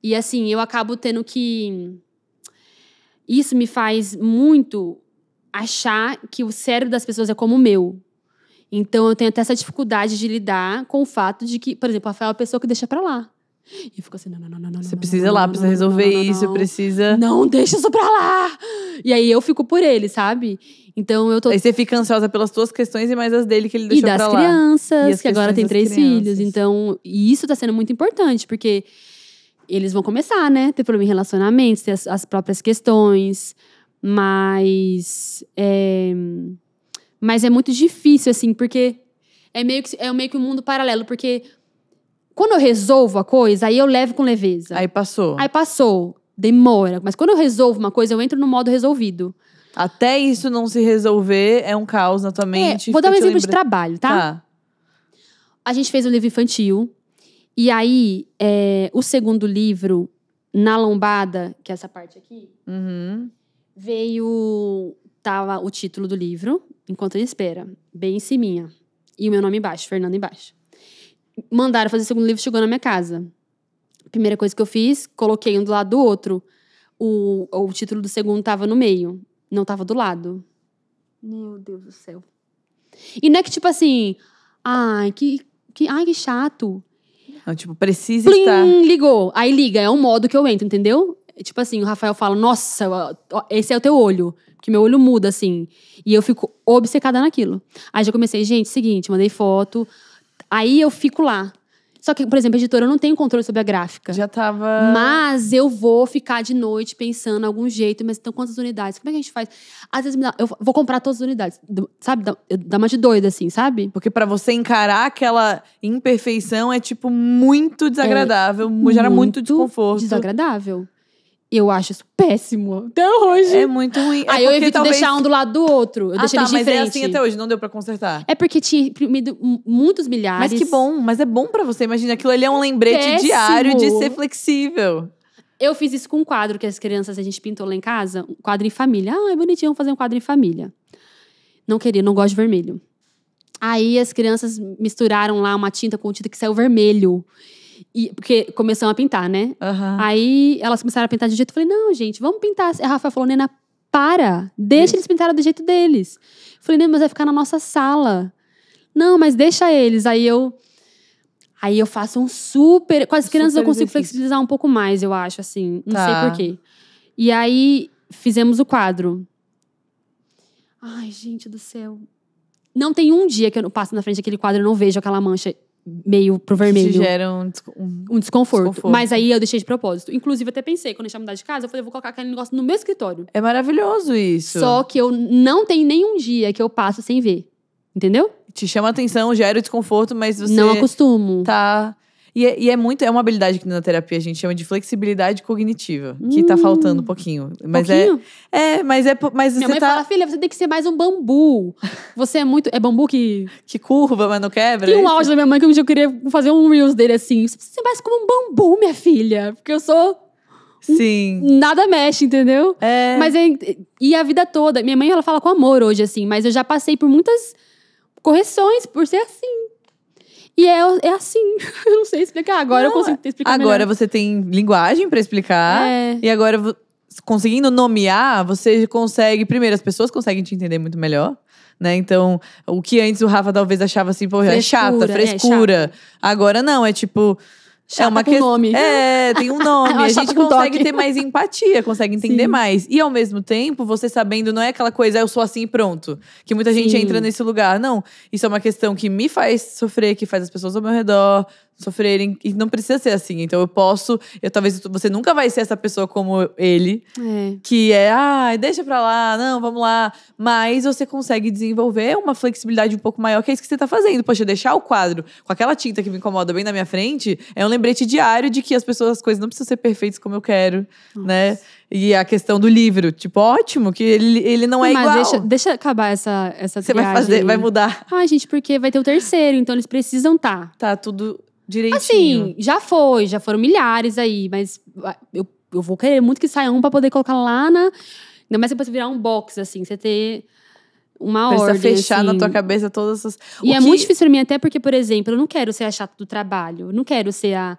E assim, eu acabo tendo que... Isso me faz muito achar que o cérebro das pessoas é como o meu. Então, eu tenho até essa dificuldade de lidar com o fato de que, por exemplo, o Rafael é a pessoa que deixa pra lá. E eu fico assim, não. Você precisa ir lá, precisa resolver isso, precisa... Não, deixa isso pra lá! E aí eu fico por ele, sabe? Então eu tô... Aí você fica ansiosa pelas tuas questões e mais as dele que ele deixou pra lá. E das crianças, que agora tem 3 crianças. filhos. Então, e isso tá sendo muito importante, porque eles vão começar, né? Ter problema em relacionamentos, ter as próprias questões. Mas é muito difícil, assim, porque é meio que um mundo paralelo, porque quando eu resolvo a coisa, aí eu levo com leveza. Aí passou. Aí passou, demora. Mas quando eu resolvo uma coisa, eu entro no modo resolvido. Até isso não se resolver, é um caos na tua mente. Vou dar um fica te exemplo de trabalho, tá? A gente fez um livro infantil. E aí, o segundo livro, na lombada, que é essa parte aqui, tava o título do livro, Enquanto Ele Espera, bem em ciminha. E o meu nome embaixo, Fernanda embaixo. Mandaram fazer o segundo livro, chegou na minha casa. Primeira coisa que eu fiz, coloquei um do lado do outro. O título do segundo tava no meio, não tava do lado. Meu Deus do céu. E não é que tipo assim, ai, que chato. Não, tipo, precisa estar... Ligou. Aí liga, é um modo que eu entro, entendeu? Tipo assim, o Rafael fala, nossa, esse é o teu olho. Porque meu olho muda, assim. E eu fico obcecada naquilo. Aí já comecei, gente, seguinte, mandei foto. Aí eu fico lá. Só que, por exemplo, a editora, eu não tenho controle sobre a gráfica. Já tava... Mas eu vou ficar de noite pensando em algum jeito. Mas então, quantas unidades? Como é que a gente faz? Às vezes, eu vou comprar todas as unidades. Sabe? Dá uma de doida, assim, sabe? Porque pra você encarar aquela imperfeição é, tipo, muito desagradável. Gera muito desconforto. Desagradável. Eu acho isso péssimo. Até hoje. É muito ruim. Aí eu evito deixar um do lado do outro. Eu deixo eles de mas frente. é assim até hoje, não deu pra consertar. É porque tinha imprimido muitos milhares. Mas que bom, mas é bom pra você. Imagina, aquilo ali é um lembrete diário de ser flexível. Eu fiz isso com um quadro que as crianças, a gente pintou lá em casa. Um quadro em família. Ah, é bonitinho, vamos fazer um quadro em família. Não queria, não gosto de vermelho. Aí as crianças misturaram lá uma tinta com tinta que saiu vermelho. Porque começamos a pintar, né? Aham. Aí elas começaram a pintar de um jeito. Eu falei, não, gente, vamos pintar. A Rafa falou, Nena, deixa eles pintarem do jeito deles. Eu falei, Nena, mas vai ficar na nossa sala. Não, mas deixa eles. Aí eu faço um super. Com as crianças eu consigo flexibilizar um pouco mais, eu acho, assim. Não sei por quê. E aí fizemos o quadro. Ai, gente do céu. Não tem um dia que eu passo na frente daquele quadro e não vejo aquela mancha meio pro vermelho. Que gera um desconforto. Mas aí eu deixei de propósito. Inclusive, até pensei, quando a gente ia mudar de casa, eu falei, eu vou colocar aquele negócio no meu escritório. É maravilhoso isso. Só que eu não tenho nenhum dia que eu passo sem ver. Entendeu? Te chama a atenção, gera o desconforto, mas você... Não acostumo. Tá... E é uma habilidade que na terapia a gente chama de flexibilidade cognitiva. Que tá faltando um pouquinho. Mas mas minha mãe fala, filha, você tem que ser mais um bambu. Você é muito... É bambu que... Que curva, mas não quebra. Tem um áudio da minha mãe que um dia eu queria fazer um reels dele assim. Você precisa ser mais como um bambu, minha filha. Porque eu sou... Sim. Nada mexe, entendeu? Mas e a vida toda. Minha mãe, ela fala com amor hoje, assim. Mas eu já passei por muitas correções por ser assim. E é assim. Eu não sei explicar. Agora eu consigo explicar Agora melhor. você tem linguagem pra explicar. E agora, conseguindo nomear, você consegue... Primeiro, as pessoas conseguem te entender muito melhor. Né? Então, o que antes o Rafa talvez achava assim, pô, é chata, frescura. Agora não, é tipo... Chata uma com nome. Tem um nome. A gente consegue ter mais empatia, consegue entender mais. E ao mesmo tempo, você sabendo, não é aquela coisa, eu sou assim e pronto. Que muita gente entra nesse lugar. Não, isso é uma questão que me faz sofrer, que faz as pessoas ao meu redor sofrerem. E não precisa ser assim. Então talvez você nunca vai ser essa pessoa como ele. Que deixa pra lá, não, vamos lá. Mas você consegue desenvolver uma flexibilidade um pouco maior, que é isso que você tá fazendo. Poxa, deixar o quadro com aquela tinta que me incomoda bem na minha frente é um lembrete diário de que as coisas não precisam ser perfeitas como eu quero, né? E a questão do livro, tipo, ótimo, que ele não é igual. Mas deixa acabar essa Você vai mudar. Ai, gente, porque vai ter o terceiro, então eles precisam Tá tudo direitinho. Assim, já foram milhares aí, mas eu vou querer muito que saia um pra poder colocar lá na... Ainda mais se você virar um box, assim, você ter uma ordem, precisa fechar assim. na tua cabeça todas as... Muito difícil pra mim, até porque, por exemplo, eu não quero ser a chata do trabalho. Eu não quero ser a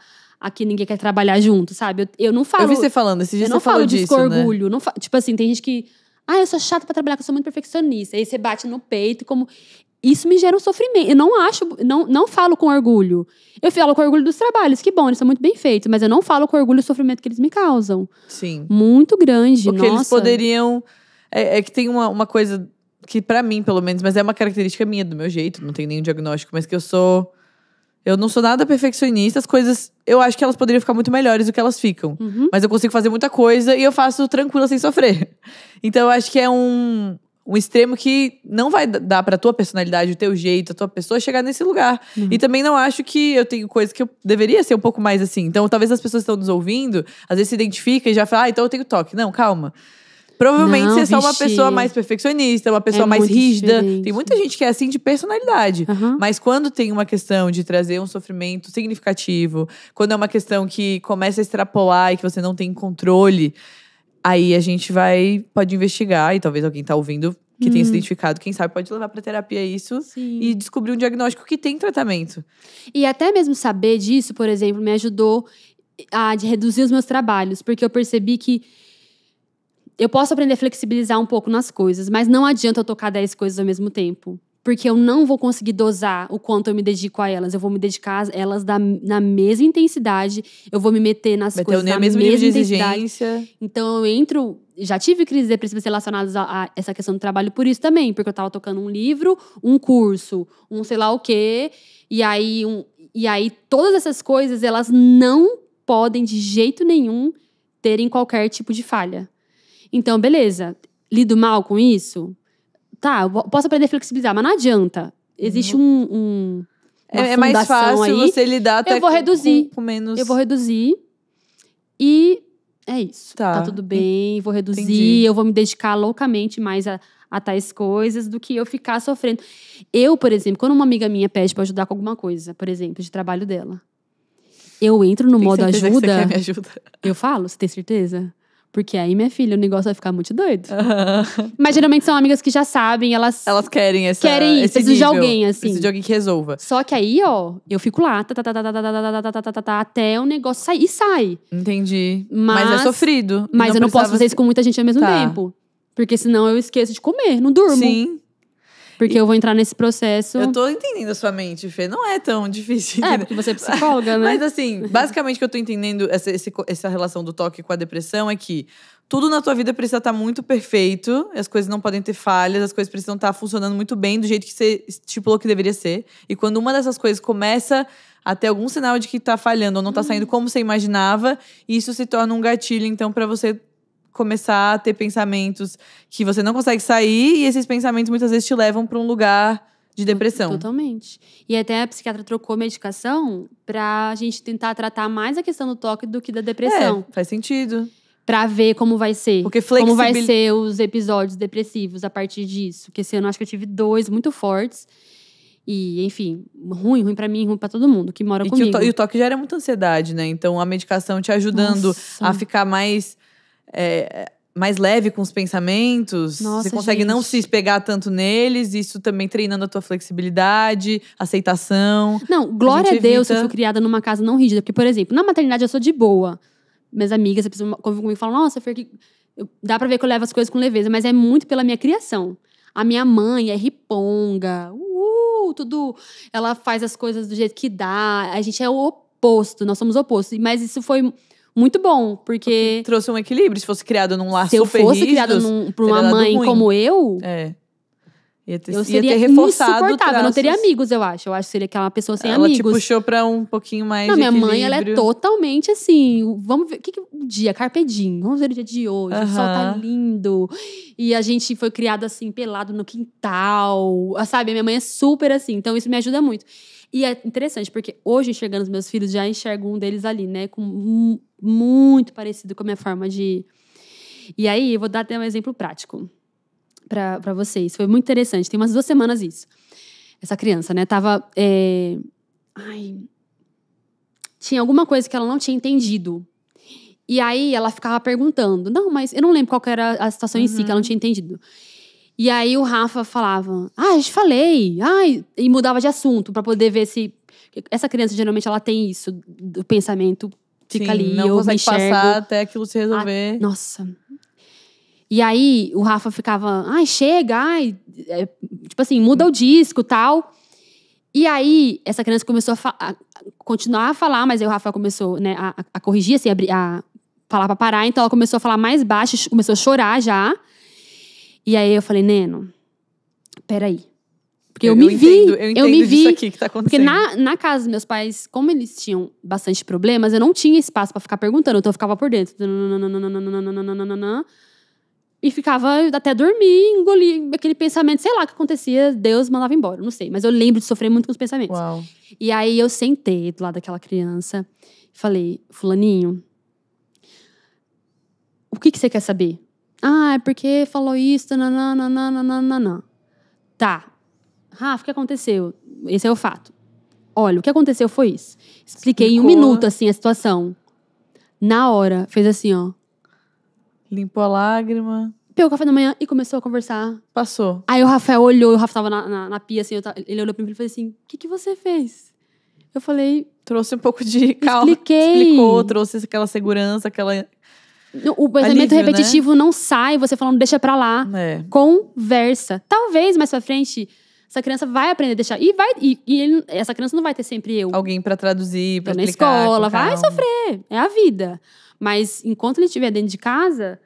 que ninguém quer trabalhar junto, sabe? Eu não falo... Eu vi você falando, esses dias você falou disso, Eu não falo disso com orgulho. Não tipo assim, tem gente que... eu sou chata pra trabalhar, que eu sou muito perfeccionista. Aí você bate no peito como... Isso me gera um sofrimento. Eu não falo com orgulho. Eu falo com orgulho dos trabalhos, que bom, eles são muito bem feitos. Mas eu não falo com orgulho do sofrimento que eles me causam. Sim. Muito grande, porque eles poderiam... É que tem uma coisa que pra mim, pelo menos, mas é uma característica minha, do meu jeito, não tem nenhum diagnóstico, mas que eu não sou nada perfeccionista, as coisas, eu acho que elas poderiam ficar muito melhores do que elas ficam. Mas eu consigo fazer muita coisa e eu faço tranquila, sem sofrer. Então eu acho que é um extremo que não vai dar pra tua personalidade, o teu jeito, a tua pessoa chegar nesse lugar. E também não acho que eu tenho coisas que eu deveria ser um pouco mais assim. Então talvez as pessoas que estão nos ouvindo, às vezes se identificam e já falam, então eu tenho toque. Não, calma. Provavelmente você é só uma pessoa mais perfeccionista, uma pessoa mais rígida. Diferente. Tem muita gente que é assim de personalidade. Mas quando tem uma questão de trazer um sofrimento significativo, quando é uma questão que começa a extrapolar e que você não tem controle, aí a gente pode investigar, e talvez alguém tá ouvindo que tenha se identificado, quem sabe pode levar pra terapia isso. E descobrir um diagnóstico que tem tratamento. E até mesmo saber disso, por exemplo, me ajudou a reduzir os meus trabalhos, porque eu percebi que eu posso aprender a flexibilizar um pouco nas coisas, mas não adianta eu tocar 10 coisas ao mesmo tempo. Porque eu não vou conseguir dosar o quanto eu me dedico a elas. Eu vou me dedicar a elas na mesma intensidade. Eu vou me meter nas coisas na mesma exigência. Então eu já tive crises depressivas relacionadas a essa questão do trabalho por isso também. Porque eu tava tocando um livro, um curso, um sei lá o quê. E aí todas essas coisas, elas não podem de jeito nenhum terem qualquer tipo de falha. Então, beleza. Lido mal com isso? Tá, eu posso aprender a flexibilizar, mas não adianta. Existe uma é mais fácil aí. Você lidar até com menos... Eu vou reduzir e é isso. Tá tudo bem, vou reduzir. Entendi. Eu vou me dedicar loucamente mais a tais coisas do que eu ficar sofrendo. Eu, por exemplo, quando uma amiga minha pede pra ajudar com alguma coisa, por exemplo, de trabalho dela, eu entro no modo ajuda. Que você quer me ajuda? Eu falo, você tem certeza? Porque aí, minha filha, o negócio vai ficar muito doido. Mas geralmente são amigas que já sabem, elas querem esse precisam de nível. alguém, assim. Precisam de alguém que resolva. Só que aí, ó, eu fico lá, até o negócio sair. E sai. Entendi. Mas é sofrido. Mas eu não posso fazer isso com muita gente ao mesmo tempo. Porque senão eu esqueço de comer, não durmo. Sim. Porque eu vou entrar nesse processo. Eu tô entendendo a sua mente, Fê. Não é tão difícil. Porque você é psicóloga, né? Mas assim, basicamente o que eu tô entendendo, essa relação do toque com a depressão é que tudo na tua vida precisa estar muito perfeito, as coisas não podem ter falhas, as coisas precisam estar funcionando muito bem, do jeito que você estipulou que deveria ser. E quando uma dessas coisas começa a ter algum sinal de que tá falhando ou não tá saindo como você imaginava, isso se torna um gatilho, então, pra você começar a ter pensamentos que você não consegue sair, e esses pensamentos muitas vezes te levam pra um lugar de depressão. Totalmente. E até a psiquiatra trocou medicação pra gente tentar tratar mais a questão do toque do que da depressão. Faz sentido. Pra ver como vai ser. Porque como vai ser os episódios depressivos a partir disso. Porque esse ano acho que eu tive 2 muito fortes. E, enfim, ruim pra mim, ruim pra todo mundo que mora comigo. E o toque gera muita ansiedade, né? Então, a medicação te ajudando a ficar mais leve com os pensamentos. Nossa, você consegue não se pegar tanto neles. Isso também treinando a tua flexibilidade, aceitação. Não, glória a Deus, eu fui criada numa casa não rígida. Porque, por exemplo, na maternidade eu sou de boa. Minhas amigas convivem comigo e falam, nossa, Fer, dá pra ver que eu levo as coisas com leveza. Mas é muito pela minha criação. A minha mãe é riponga. Tudo. Ela faz as coisas do jeito que dá. A gente é o oposto, nós somos opostos. Mas isso foi muito bom, porque trouxe um equilíbrio. Se fosse criado num lar super rígido, se eu fosse criada por uma mãe como eu, eu seria insuportável. Eu não teria amigos, eu acho. Eu acho que seria aquela pessoa sem amigos. Ela te puxou pra um pouquinho mais de minha equilíbrio. mãe, ela é totalmente assim, vamos ver, o dia, carpe diem, vamos ver o dia de hoje, o sol tá lindo. E a gente foi criado assim, pelado no quintal, sabe? A minha mãe é super assim, então isso me ajuda muito. E é interessante, porque hoje, enxergando os meus filhos, já enxergo um deles ali, né? Muito parecido com a minha forma de... E aí, eu vou dar até um exemplo prático pra vocês. Foi muito interessante. Tem umas 2 semanas isso. Essa criança, né? Tava... Tinha alguma coisa que ela não tinha entendido. E aí, ela ficava perguntando. Não, mas eu não lembro qual que era a situação em si que ela não tinha entendido. E aí, o Rafa falava... eu te falei. E mudava de assunto pra poder ver se... Essa criança, geralmente, ela tem isso. Do pensamento fica ali, não eu consegue me enxergo. passar até aquilo se resolver. Nossa... E aí, o Rafa ficava, chega, tipo assim, muda o disco e tal. E aí, essa criança começou a continuar a falar, mas aí o Rafa começou, né, a corrigir, assim, a falar pra parar. Então, ela começou a falar mais baixo, começou a chorar já. E aí, eu falei, Neno, peraí. Porque eu me vi. Eu entendo disso aqui que tá acontecendo. Porque na casa dos meus pais, como eles tinham bastante problemas, eu não tinha espaço pra ficar perguntando. Então, eu ficava por dentro. E ficava até dormir, engolir aquele pensamento, sei lá o que acontecia, Deus mandava embora, não sei. Mas eu lembro de sofrer muito com os pensamentos. Uau. E aí eu sentei do lado daquela criança e falei, fulaninho, o que você quer saber? É porque falou isso, nananana. Tá. Rafa, o que aconteceu? Esse é o fato. Olha, o que aconteceu foi isso. Expliquei em 1 minuto, assim, a situação. Na hora, fez assim, ó. Limpou a lágrima. Pegou o café da manhã e começou a conversar. Passou. Aí o Rafael olhou, o Rafa tava na pia, assim, ele olhou pra mim e falou assim, o que você fez? Eu falei... Trouxe um pouco de calma. Explicou, trouxe aquela segurança, aquela... O pensamento alívio, repetitivo, né? Não sai, você falando, deixa pra lá. Conversa. Talvez, mais pra frente, essa criança vai aprender a deixar. Essa criança não vai ter sempre eu. Alguém pra traduzir, pra explicar. Na escola, vai sofrer. É a vida. Mas enquanto ele estiver dentro de casa,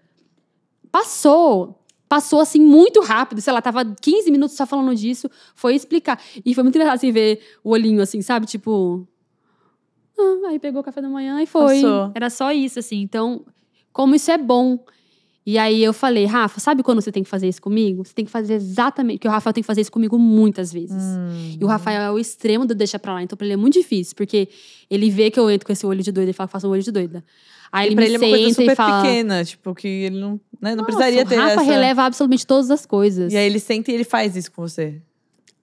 passou assim muito rápido, sei lá, tava 15 minutos só falando disso, foi explicar. E foi muito engraçado assim, ver o olhinho assim, sabe? Tipo, aí pegou o café da manhã e foi. Passou. Era só isso, assim. Então, como isso é bom. E aí eu falei, Rafa, sabe quando você tem que fazer isso comigo? Você tem que fazer exatamente, porque o Rafael tem que fazer isso comigo muitas vezes. E o Rafael é o extremo do deixa pra lá, então pra ele é muito difícil, porque ele vê que eu entro com esse olho de doida e fala que faço um olho de doida. Aí ele pra me ele é uma coisa super fala, pequena, tipo, que ele não precisaria ter o Rafa releva absolutamente todas as coisas. E aí ele senta e ele faz isso com você.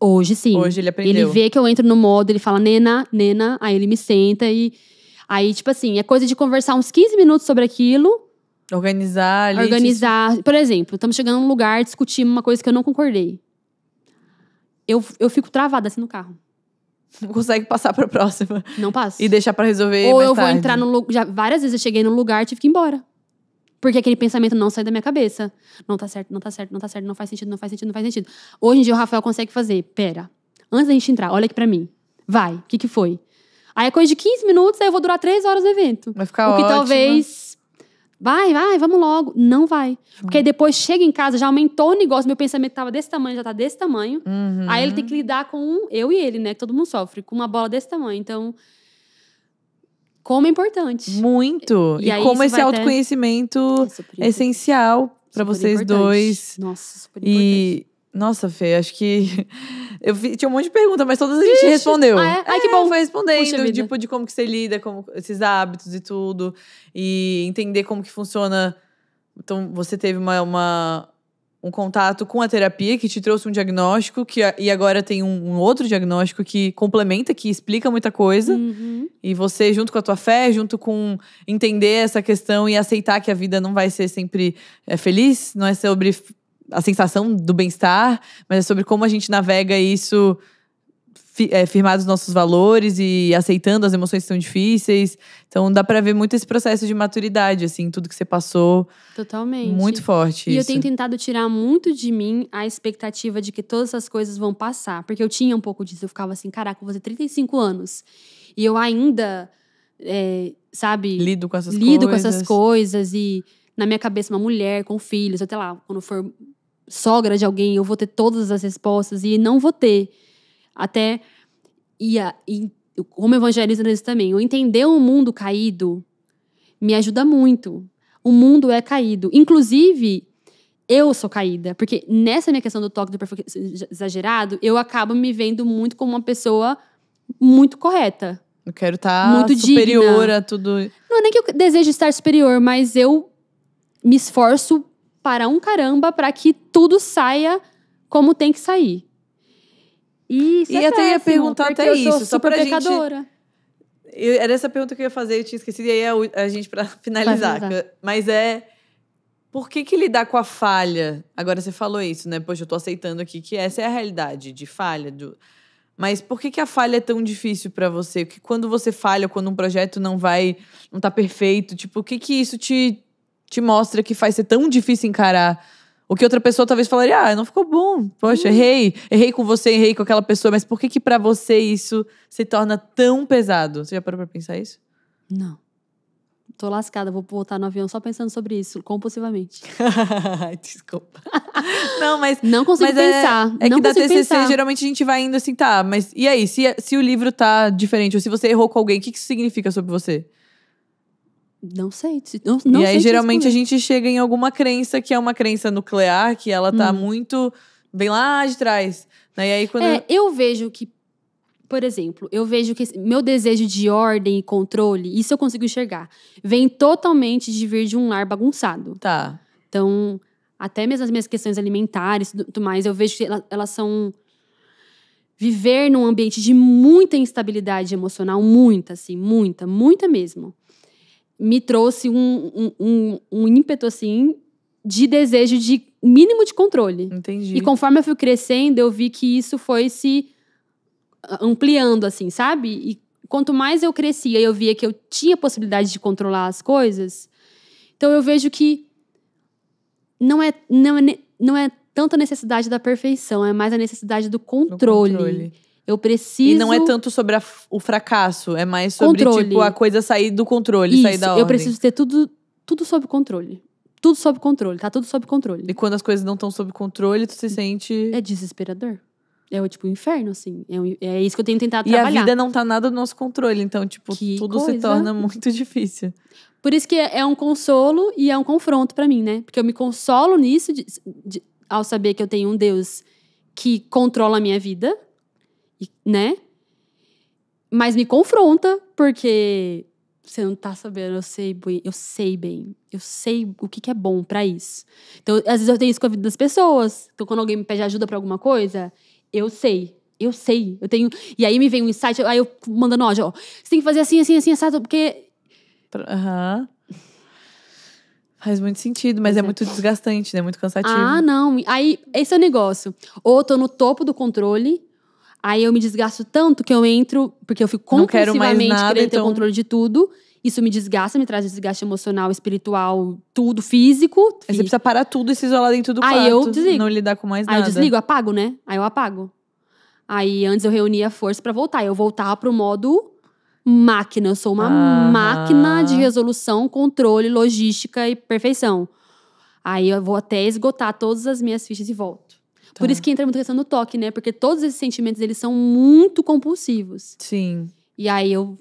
Hoje sim. Hoje ele aprendeu. Ele vê que eu entro no modo, ele fala, Nena, aí ele me senta e... Aí, tipo assim, é coisa de conversar uns 15 minutos sobre aquilo, Organizar ali. Organizar. Por exemplo, estamos chegando num lugar, discutimos uma coisa que eu não concordei. Eu fico travada assim no carro. Não consegue passar pra próxima. Não passo. E deixar pra resolver Ou mais eu tarde. vou entrar no lugar. Várias vezes eu cheguei no lugar e tive que ir embora. Porque aquele pensamento não sai da minha cabeça. Não tá certo, não tá certo, não tá certo, não faz sentido, não faz sentido, não faz sentido. Hoje em dia o Rafael consegue fazer. Pera, antes da gente entrar, olha aqui pra mim. Vai, o que foi? Aí é coisa de 15 minutos, aí eu vou durar 3 horas no evento. Vai ficar O que ótimo. talvez... Vai, vamos logo. Não vai. Porque aí depois chega em casa, já aumentou o negócio, meu pensamento tava desse tamanho, já tá desse tamanho. Aí ele tem que lidar com eu e ele, né? Que todo mundo sofre, com uma bola desse tamanho. Então, como é importante. Muito. E E aí como isso esse vai autoconhecimento É super é importante. essencial pra Super vocês importante. dois. Nossa, super importante. E, nossa, Fê, acho que tinha um monte de perguntas, mas todas a gente respondeu. Ah, é? Ai, que bom. Foi respondendo, Puxa vida. tipo, de como que você lida com esses hábitos e tudo. E entender como que funciona. Então, você teve um contato com a terapia que te trouxe um diagnóstico e agora tem um outro diagnóstico que complementa, que explica muita coisa. Uhum. E você, junto com a tua fé, junto com entender essa questão e aceitar que a vida não vai ser sempre feliz, não é sobre a sensação do bem-estar, mas é sobre como a gente navega isso firmar os nossos valores e aceitando as emoções que são difíceis. Então dá pra ver muito esse processo de maturidade, assim, tudo que você passou. Totalmente. Muito forte E eu isso. tenho tentado tirar muito de mim a expectativa de que todas essas coisas vão passar. Porque eu tinha um pouco disso. Eu ficava assim, caraca, eu vou ter 35 anos. E eu ainda, sabe... Lido com essas Lido coisas. com essas coisas. E na minha cabeça, uma mulher com filhos. Até lá, quando for sogra de alguém, eu vou ter todas as respostas. E não vou ter. Até... E como evangelista nisso também. Eu entender o mundo caído me ajuda muito. O mundo é caído. Inclusive, eu sou caída. Porque nessa minha questão do toque do perfeccionismo exagerado, eu acabo me vendo muito como uma pessoa muito correta. Eu quero estar muito superior digna. a tudo. Não é nem que eu desejo estar superior, mas eu me esforço para um caramba para que tudo saia como tem que sair. E isso até ia perguntar porque até eu sou isso, só super pra gente... pecadora. Era essa pergunta que eu ia fazer, eu tinha esquecido, e aí a gente pra finalizar. Mas por que lidar com a falha? Agora você falou isso, né? Poxa, eu tô aceitando aqui que essa é a realidade de falha. Mas por que a falha é tão difícil pra você? Porque quando você falha, quando um projeto não tá perfeito, tipo, o que isso te mostra que faz ser tão difícil encarar? O que outra pessoa talvez falaria, não ficou bom. Poxa, errei com você, errei com aquela pessoa. Mas por que pra você isso se torna tão pesado? Você já parou pra pensar isso? Não. Tô lascada, vou voltar no avião só pensando sobre isso, compulsivamente. Desculpa. Não, mas... Não consigo pensar. É não que da consigo TCC, pensar. geralmente a gente vai indo assim, tá, mas e aí? Se o livro tá diferente, ou se você errou com alguém, o que isso significa sobre você? Não sei. Não e aí, sei geralmente, a gente chega em alguma crença que é uma crença nuclear, que ela tá muito... Vem lá de trás. Né? E aí, quando... eu vejo que... Por exemplo, eu vejo que meu desejo de ordem e controle, isso eu consigo enxergar, vem totalmente de vir de um lar bagunçado. Tá. Então, até mesmo as minhas questões alimentares e tudo mais, eu vejo que elas são... Viver num ambiente de muita instabilidade emocional, muita mesmo. Me trouxe um ímpeto, assim, de desejo de mínimo de controle. Entendi. E conforme eu fui crescendo, eu vi que isso foi se ampliando, assim, sabe? E quanto mais eu crescia, eu via que eu tinha possibilidade de controlar as coisas. Então, eu vejo que não é tanto a necessidade da perfeição, é mais a necessidade do controle. Eu preciso... E não é tanto sobre o fracasso, é mais sobre, tipo, a coisa sair do controle, sair da ordem. Eu preciso ter tudo sob controle. Tudo sob controle, tá tudo sob controle. E quando as coisas não estão sob controle, tu se sente... É desesperador. É tipo um inferno, assim. É isso que eu tenho tentado trabalhar. E a vida não tá nada do nosso controle, então, tipo, tudo se torna muito difícil. Por isso que é um consolo e é um confronto pra mim, né? Porque eu me consolo nisso, ao saber que eu tenho um Deus que controla a minha vida, né? Mas me confronta, porque você não tá sabendo, eu sei bem. Eu sei o que é bom pra isso. Então, às vezes eu tenho isso com a vida das pessoas. Então, quando alguém me pede ajuda pra alguma coisa, eu sei. Eu tenho... E aí me vem um insight, aí eu mandando, ó, você tem que fazer assim, assado, porque... Faz muito sentido, mas é muito desgastante, né? Muito cansativo. Ah, não. Aí, esse é o negócio. Ou eu tô no topo do controle, aí eu me desgasto tanto que eu entro, porque eu fico Não quero mais compulsivamente nada, querendo ter o então- controle de tudo. Isso me desgasta, me traz desgaste emocional, espiritual, tudo, físico. Aí você precisa parar tudo e se isolar dentro do quarto. Aí eu desligo. Não lidar com mais Aí nada. eu desligo, apago, né? Aí eu apago. Aí antes eu reunia força pra voltar. Eu voltava pro modo máquina. Eu sou uma Aham. máquina de resolução, controle, logística e perfeição. Aí eu vou até esgotar todas as minhas fichas e volto. Por Tá. isso que entra muito questão do toque, né? Porque todos esses sentimentos, eles são muito compulsivos. Sim. E aí eu...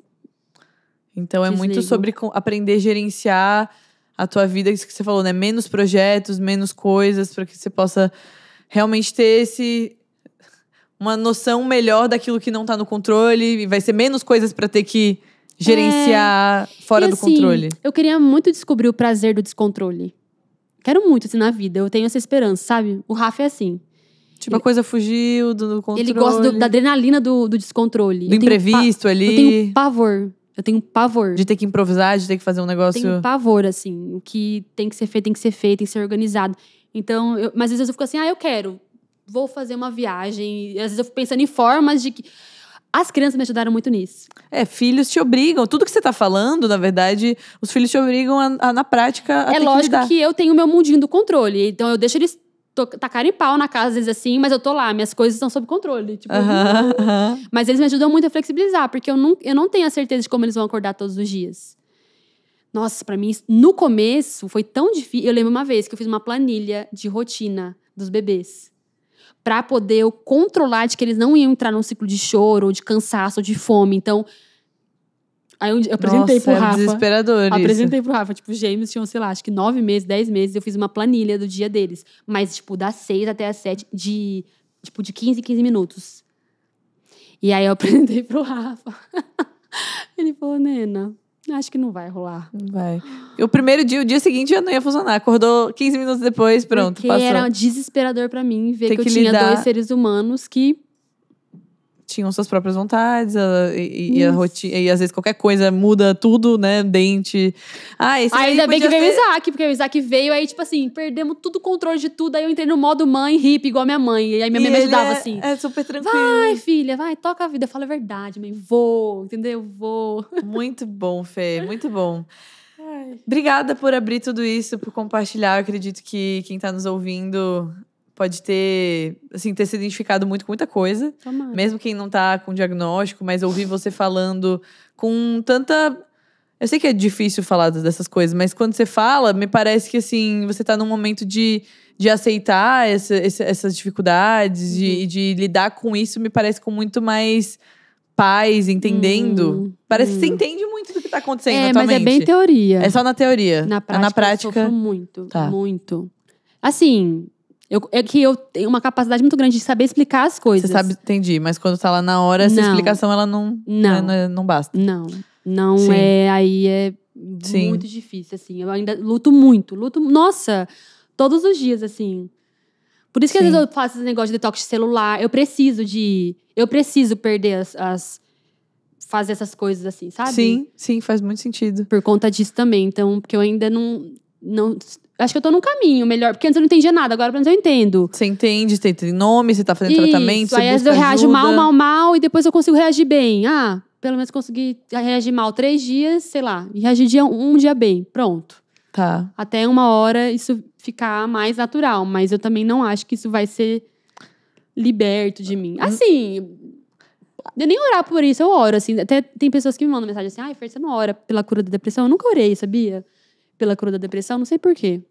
Então é muito Desligo. sobre aprender a gerenciar a tua vida, isso que você falou, né? Menos projetos, menos coisas, para que você possa realmente ter uma noção melhor daquilo que não tá no controle. E vai ser menos coisas para ter que gerenciar fora E, do assim, controle. Eu queria muito descobrir o prazer do descontrole. Quero muito, assim, na vida. Eu tenho essa esperança, sabe? O Rafa é assim. Tipo, a coisa fugiu do controle. Ele gosta da adrenalina do descontrole. do imprevisto ali. Eu tenho pavor. Eu tenho pavor. De ter que improvisar, de ter que fazer um negócio. Tenho pavor, assim. O que tem que ser feito, tem que ser feito, tem que ser organizado. Então, mas às vezes eu fico assim, eu quero. Vou fazer uma viagem. E às vezes eu fico pensando em formas de que... As crianças me ajudaram muito nisso. Filhos te obrigam. Tudo que você tá falando, na verdade, os filhos te obrigam a na prática, a ter que Lógico lidar. que eu tenho o meu mundinho do controle. Então, eu deixo eles tacarem pau na casa, às vezes assim, mas eu tô lá. Minhas coisas estão sob controle. Tipo, Aham. Mas eles me ajudam muito a flexibilizar, porque eu não tenho a certeza de como eles vão acordar todos os dias. Nossa, pra mim, no começo, foi tão difícil. Eu lembro uma vez que eu fiz uma planilha de rotina dos bebês. Pra poder eu controlar de que eles não iam entrar num ciclo de choro, ou de cansaço, ou de fome. Então, aí eu apresentei pro Rafa. Desesperador Apresentei pro Rafa. Tipo, os gêmeos tinham, sei lá, acho que 9 meses, 10 meses. Eu fiz uma planilha do dia deles. Mas, tipo, das 6 até as 7, de 15 em 15 minutos. E aí eu apresentei pro Rafa. Ele falou, Nena, acho que não vai rolar. Vai. O primeiro dia, o dia seguinte já não ia funcionar. Acordou 15 minutos depois, pronto, Porque passou. era desesperador pra mim ver Ter que eu que tinha lidar. 2 seres humanos que... Tinham suas próprias vontades, e a rotina, e às vezes qualquer coisa muda tudo, né? Dente. Esse Aí ainda bem que podia veio o ser- Isaac, porque o Isaac veio, aí, tipo assim, perdemos tudo o controle de tudo. Aí eu entrei no modo mãe, hippie, igual a minha mãe. E aí minha mãe me ele ajudava assim. É super tranquilo. Vai, filha, vai, toca a vida. Eu falo a verdade, mãe. Vou, entendeu? Vou. Muito bom, Fê, muito bom. Obrigada por abrir tudo isso, por compartilhar. Eu acredito que quem tá nos ouvindo pode ter se identificado muito com muita coisa. Tomara. Mesmo quem não tá com diagnóstico, mas ouvir você falando com tanta... Eu sei que é difícil falar dessas coisas, mas quando você fala, me parece que assim, você tá num momento de aceitar essas dificuldades, de lidar com isso, me parece com muito mais paz, entendendo. Parece que você entende muito do que tá acontecendo na tua mas mente. é bem teoria. É só na teoria. Na prática, Na prática. eu sofro muito, Tá. muito. Assim, é que eu tenho uma capacidade muito grande de saber explicar as coisas. Você sabe, entendi. Mas quando tá lá na hora, essa Não. explicação, ela não basta. Não Sim. aí é Sim. muito difícil, assim. Eu ainda luto muito, nossa, todos os dias, assim. Por isso que às Sim. vezes eu faço esse negócio de detox de celular. Eu preciso perder fazer essas coisas, assim, sabe? Sim, faz muito sentido. Por conta disso também. Então, porque eu ainda não acho que eu tô num caminho melhor. Porque antes eu não entendia nada, agora pelo menos eu entendo. Você entende, você tem nome, você tá fazendo tratamento, você Aí às busca vezes eu reajo ajuda. mal, e depois eu consigo reagir bem. Pelo menos consegui reagir mal 3 dias, sei lá. E reagir um dia bem, pronto. Tá. Até uma hora isso ficar mais natural. Mas eu também não acho que isso vai ser liberto de mim. Assim, eu nem orar por isso, eu oro, assim. Até tem pessoas que me mandam mensagem assim, Fer, você não ora pela cura da depressão? Eu nunca orei, sabia? Pela cura da depressão, não sei por quê.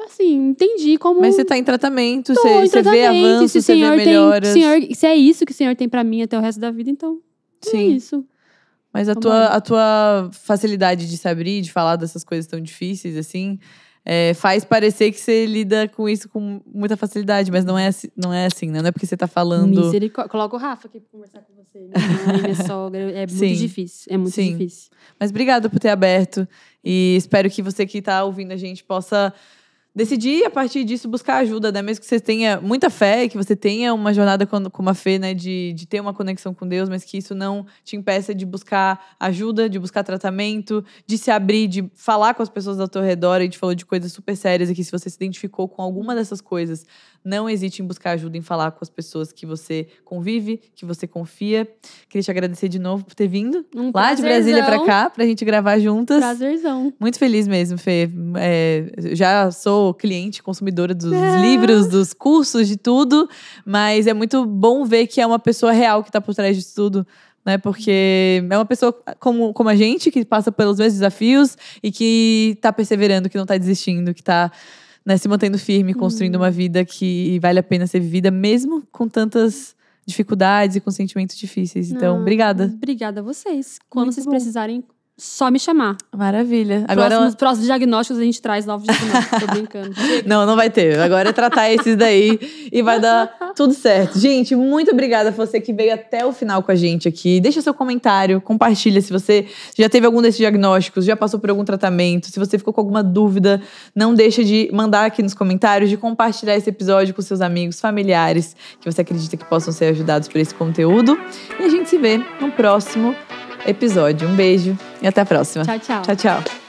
Assim, entendi como... Mas você tá em tratamento, Tô você em vê tratamento, avanços, se o você vê Senhor melhoras. se é isso que o Senhor tem pra mim até o resto da vida, então é Sim. isso. Mas a tua facilidade de se abrir, de falar dessas coisas tão difíceis, assim, faz parecer que você lida com isso com muita facilidade, mas não é assim, né? Não é porque você tá falando... Misericórdia. Coloca o Rafa aqui pra conversar com você. Minha mãe, minha sogra. É Sim. muito difícil. É muito Sim. difícil. Mas obrigada por ter aberto. E espero que você que tá ouvindo a gente possa decidir, a partir disso, buscar ajuda, né? Mesmo que você tenha muita fé, que você tenha uma jornada com a fé, né? De ter uma conexão com Deus, mas que isso não te impeça de buscar ajuda, de buscar tratamento, de se abrir, de falar com as pessoas ao teu redor. A gente falou de coisas super sérias aqui. Se você se identificou com alguma dessas coisas, não hesite em buscar ajuda, em falar com as pessoas que você convive, que você confia. Queria te agradecer de novo por ter vindo lá de Brasília pra cá, pra gente gravar juntas. Prazerzão. Muito feliz mesmo, Fê. Já sou cliente, consumidora dos livros, dos cursos, de tudo. Mas é muito bom ver que é uma pessoa real que tá por trás disso tudo. Né? Porque é uma pessoa como a gente, que passa pelos mesmos desafios e que tá perseverando, que não tá desistindo, que tá, né, se mantendo firme, construindo uma vida que vale a pena ser vivida, mesmo com tantas dificuldades e com sentimentos difíceis. Então, obrigada. Obrigada a vocês. Quando Muito vocês bom. precisarem, só me chamar. Maravilha. Próximos diagnósticos a gente traz novos diagnósticos. Tô brincando. Não vai ter. Agora é tratar esses daí e vai dar tudo certo. Gente, muito obrigada a você que veio até o final com a gente aqui. Deixa seu comentário, compartilha se você já teve algum desses diagnósticos, já passou por algum tratamento. Se você ficou com alguma dúvida, não deixa de mandar aqui nos comentários, de compartilhar esse episódio com seus amigos, familiares, que você acredita que possam ser ajudados por esse conteúdo. E a gente se vê no próximo episódio. Um beijo e até a próxima. Tchau, tchau. Tchau, tchau.